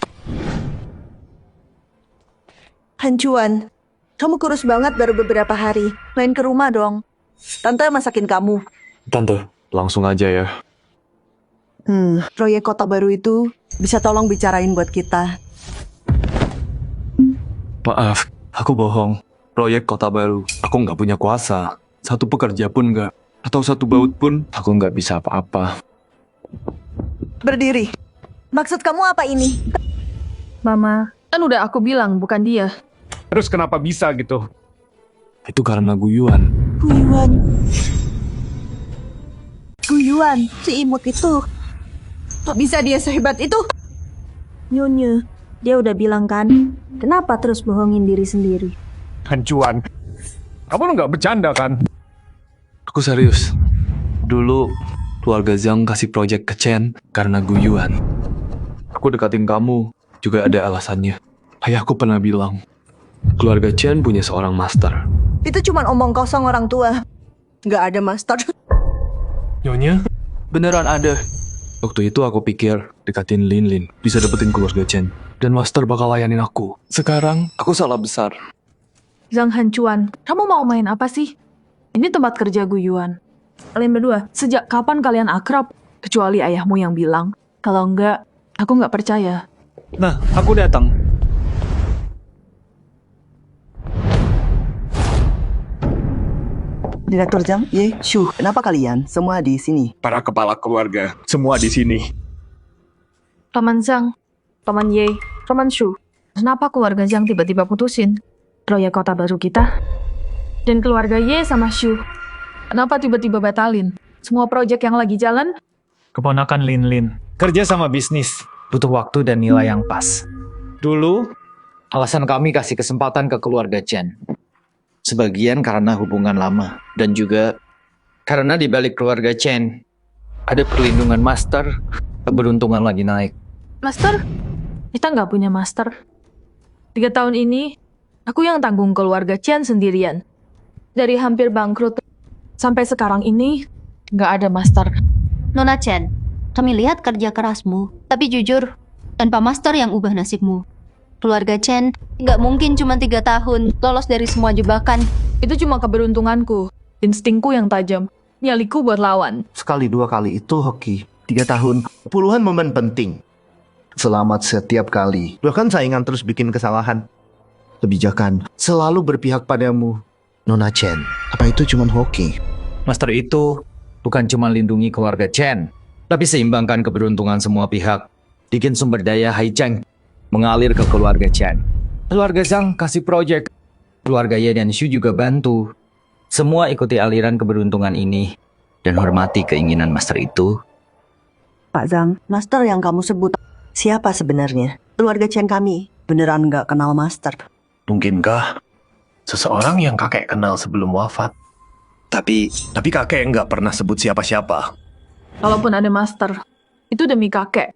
Hancuan, kamu kurus banget baru beberapa hari. Main ke rumah dong. Tante masakin kamu. Tante, langsung aja ya. Proyek kota baru itu bisa tolong bicarain buat kita. Maaf, aku bohong. Proyek kota baru, aku nggak punya kuasa. Satu pekerja pun nggak. Atau satu baut pun, aku nggak bisa apa-apa. Berdiri. Maksud kamu apa ini? Mama, kan udah aku bilang bukan dia. Terus kenapa bisa gitu? Itu karena Guyuan. Guyuan, si imut itu. Kok bisa dia sehebat itu? Nyonya, dia udah bilang kan, kenapa terus bohongin diri sendiri? Hancuan, kamu nggak bercanda kan? Aku serius. Dulu, keluarga Zhang kasih proyek ke Chen karena Guyuan. Aku dekatin kamu, juga ada alasannya. Ayahku pernah bilang, keluarga Chen punya seorang master. Itu cuma omong kosong orang tua. Nggak ada master. Nyonya? Beneran ada. Waktu itu aku pikir dekatin Lin bisa dapetin keluarga Chen. Dan master bakal layanin aku. Sekarang, aku salah besar. Zhang Hancuan, kamu mau main apa sih? Ini tempat kerja Guyuan. Kalian berdua, sejak kapan kalian akrab? Kecuali ayahmu yang bilang. Kalau enggak, aku nggak percaya. Nah, aku datang. Direktur Zhang, Ye, Shu, kenapa kalian semua di sini? Para kepala keluarga, semua di sini. Paman Zhang, Paman Ye, Paman Shu. Kenapa keluarga Zhang tiba-tiba putusin proyek kota baru kita? Dan keluarga Ye sama Shu, kenapa tiba-tiba batalin semua proyek yang lagi jalan? Keponakan Lin. Kerja sama bisnis, butuh waktu dan nilai yang pas. Dulu, alasan kami kasih kesempatan ke keluarga Chen. Sebagian karena hubungan lama, dan juga karena di balik keluarga Chen, ada perlindungan master, keberuntungan lagi naik. Master? Kita nggak punya master. 3 tahun ini, aku yang tanggung keluarga Chen sendirian. Dari hampir bangkrut sampai sekarang ini, nggak ada master. Nona Chen, kami lihat kerja kerasmu, tapi jujur, tanpa master yang ubah nasibmu. Keluarga Chen nggak mungkin cuma 3 tahun lolos dari semua jebakan. Itu cuma keberuntunganku, instingku yang tajam, nyaliku buat lawan. Sekali 2 kali itu hoki. 3 tahun, puluhan momen penting. Selamat setiap kali. Bahkan saingan terus bikin kesalahan. Kebijakan selalu berpihak padamu. Nona Chen, apa itu cuma hoki? Master itu bukan cuma lindungi keluarga Chen, tapi seimbangkan keberuntungan semua pihak. Bikin sumber daya Haicheng mengalir ke keluarga Chen. Keluarga Zhang kasih proyek. Keluarga Ye dan Shu juga bantu. Semua ikuti aliran keberuntungan ini dan hormati keinginan master itu. Pak Zhang, master yang kamu sebut siapa sebenarnya? Keluarga Chen kami beneran nggak kenal master. Mungkinkah seseorang yang kakek kenal sebelum wafat? Tapi kakek nggak pernah sebut siapa-siapa. Kalaupun ada master, itu demi kakek.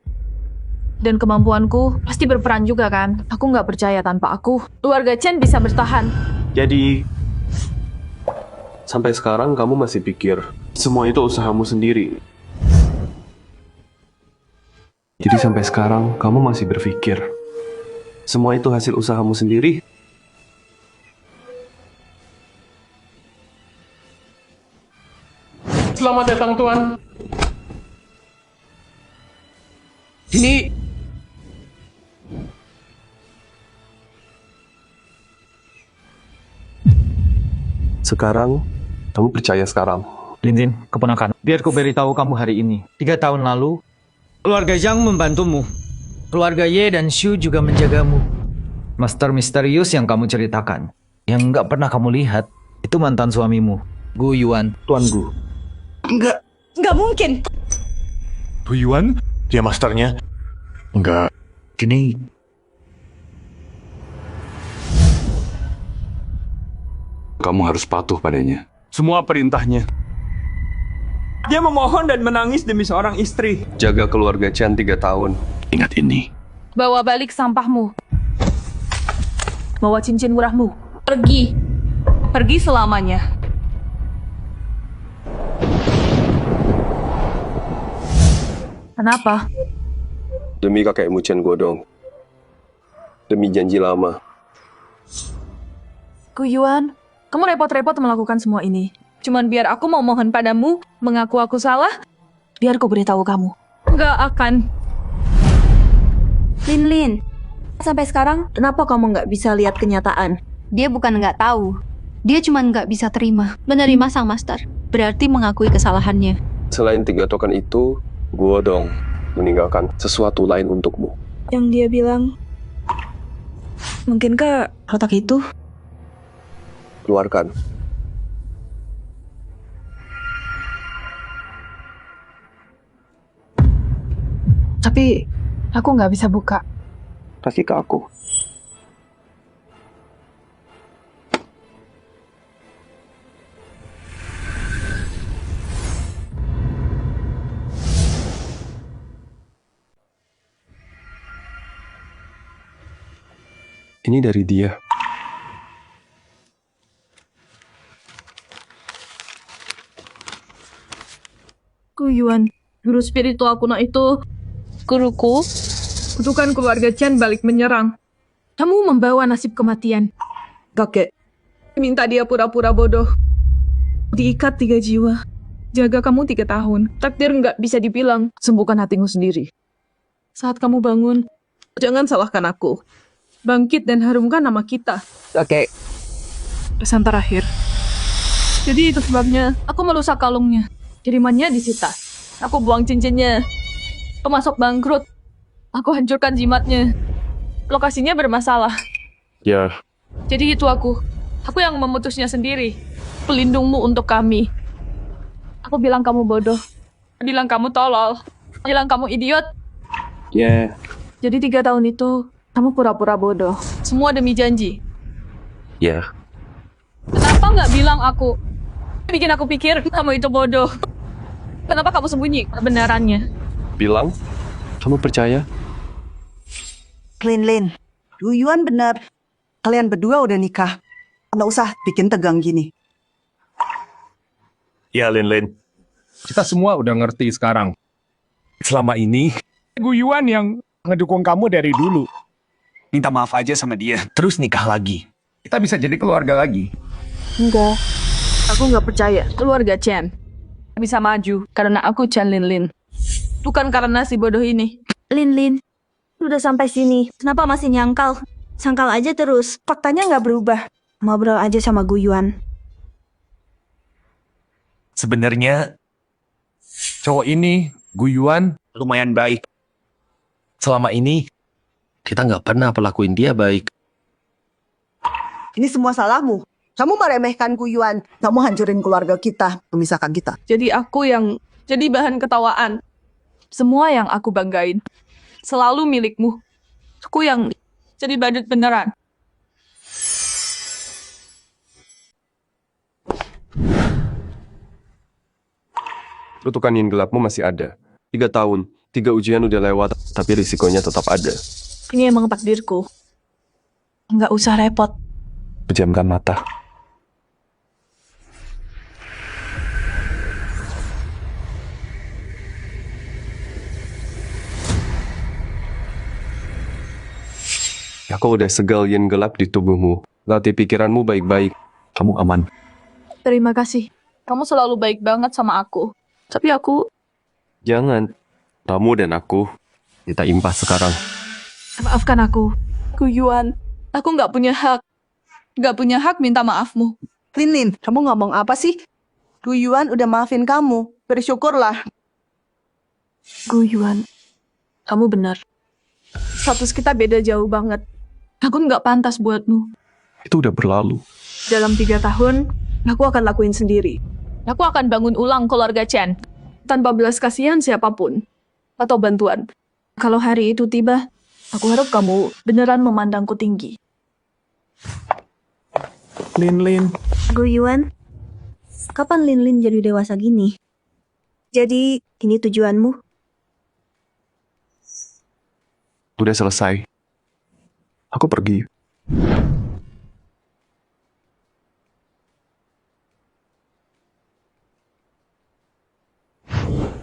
Dan kemampuanku pasti berperan juga kan? Aku nggak percaya tanpa aku, keluarga Chen bisa bertahan. Jadi, sampai sekarang kamu masih pikir semua itu usahamu sendiri? Jadi sampai sekarang kamu masih berpikir Semua itu hasil usahamu sendiri. Selamat datang, Tuan. Ini sekarang, kamu percaya sekarang. Lin, keponakan. Biar ku beritahu kamu hari ini. 3 tahun lalu, keluarga Zhang membantumu. Keluarga Ye dan Xu juga menjagamu. Master misterius yang kamu ceritakan, yang nggak pernah kamu lihat, itu mantan suamimu, Gu Yuan, Tuan Gu. Nggak mungkin. Bu Yuan? Dia masternya? Enggak. Gini. Kamu harus patuh padanya. Semua perintahnya. Dia memohon dan menangis demi seorang istri. Jaga keluarga Chen 3 tahun. Ingat ini. Bawa balik sampahmu. Bawa cincin murahmu. Pergi. Pergi selamanya. Kenapa? Demi kakekmu Chen Guodong. Demi janji lama. Gu Yuan, kamu repot-repot melakukan semua ini. Cuman biar aku mau mohon padamu, mengaku aku salah, biar ku beritahu kamu. Nggak akan. Lin, sampai sekarang kenapa kamu nggak bisa lihat kenyataan? Dia bukan nggak tahu. Dia cuma nggak bisa terima, menerima sang master. Berarti mengakui kesalahannya. Selain 3 token itu, Guodong meninggalkan sesuatu lain untukmu. Yang dia bilang, mungkinkah kotak itu? Keluarkan. Tapi aku nggak bisa buka. Kasih ke aku. Ini dari dia. Gu Yuan, guru spiritual kuno itu, guruku, kutukan keluarga Chen balik menyerang. Kamu membawa nasib kematian. Kakek, Minta dia pura-pura bodoh. Diikat 3 jiwa. Jaga kamu 3 tahun. Takdir nggak bisa dibilang. Sembuhkan hatimu sendiri. Saat kamu bangun, jangan salahkan aku. Bangkit dan harumkan nama kita. kakek. Pesan terakhir. Jadi itu sebabnya aku merusak kalungnya. Kirimannya disita. Aku buang cincinnya. Pemasok bangkrut. Aku hancurkan jimatnya. Lokasinya bermasalah. Ya. Jadi itu aku. Aku yang memutusnya sendiri. Pelindungmu untuk kami. Aku bilang kamu bodoh. Bilang kamu tolol. Bilang kamu idiot. Ya. Jadi 3 tahun itu, kamu pura-pura bodoh. Semua demi janji. Ya. Kenapa nggak bilang aku? Bikin aku pikir kamu itu bodoh. Kenapa kamu sembunyi kebenarannya? Bilang, kamu percaya? Lin, Gu Yuan benar. Kalian berdua udah nikah. Nggak usah bikin tegang gini. Ya, Lin. Kita semua udah ngerti sekarang. Selama ini, Gu Yuan yang ngedukung kamu dari dulu. Minta maaf aja sama dia, terus nikah lagi. Kita bisa jadi keluarga lagi. Enggak. Aku nggak percaya keluarga Chen bisa maju karena aku Chen Lin. Bukan karena si bodoh ini. Lin, udah sampai sini. Kenapa masih nyangkal? Sangkal aja terus. Faktanya nggak berubah. Ngobrol aja sama Gu Yuan. Sebenarnya Cowok ini, Gu Yuan, lumayan baik. Selama ini, kita nggak pernah perlakuin dia baik. Ini semua salahmu. Kamu meremehkan Gu Yuan. Kamu hancurin keluarga kita, memisahkan kita. Jadi aku yang jadi bahan ketawaan. Semua yang aku banggain selalu milikmu. Aku yang jadi badut beneran. Kutukan yang gelapmu masih ada. 3 tahun, 3 ujian udah lewat, tapi risikonya tetap ada. Ini emang takdirku. Nggak usah repot. Pejamkan mata. Aku udah segal yin gelap di tubuhmu. Latih pikiranmu baik-baik. Kamu aman. Terima kasih. Kamu selalu baik banget sama aku. Tapi aku... Jangan. Kamu dan aku, kita impas sekarang. Maafkan aku. Yuan, aku nggak punya hak. Nggak punya hak minta maafmu. Lin, kamu ngomong apa sih? Yuan udah maafin kamu. Bersyukurlah. Yuan, kamu benar. Status kita beda jauh banget. Aku nggak pantas buatmu. Itu udah berlalu. Dalam 3 tahun, aku akan lakuin sendiri. Aku akan bangun ulang keluarga Chen. Tanpa belas kasihan siapapun. Atau bantuan. Kalau hari itu tiba, aku harap kamu beneran memandangku tinggi. Lin. Yuan, kapan Lin jadi dewasa gini? Jadi, ini tujuanmu? Udah selesai. Aku pergi.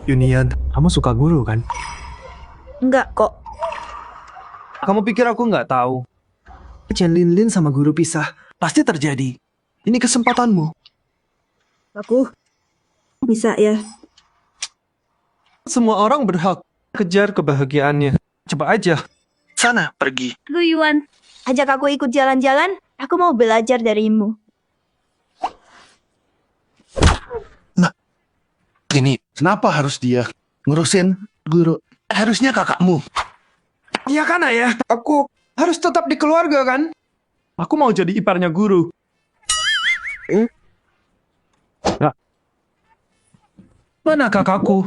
Yunian, kamu suka guru kan? Enggak kok. Kamu pikir aku nggak tahu? Chen Lin sama guru pisah. Pasti terjadi. Ini kesempatanmu. Aku bisa ya. Semua orang berhak kejar kebahagiaannya. Coba aja. Sana, pergi. Yuan, ajak aku ikut jalan-jalan. Aku mau belajar darimu. Ini, kenapa harus dia ngurusin guru? Harusnya kakakmu. Iya kan ayah? Aku harus tetap di keluarga kan? Aku mau jadi iparnya guru. Mana kakakku?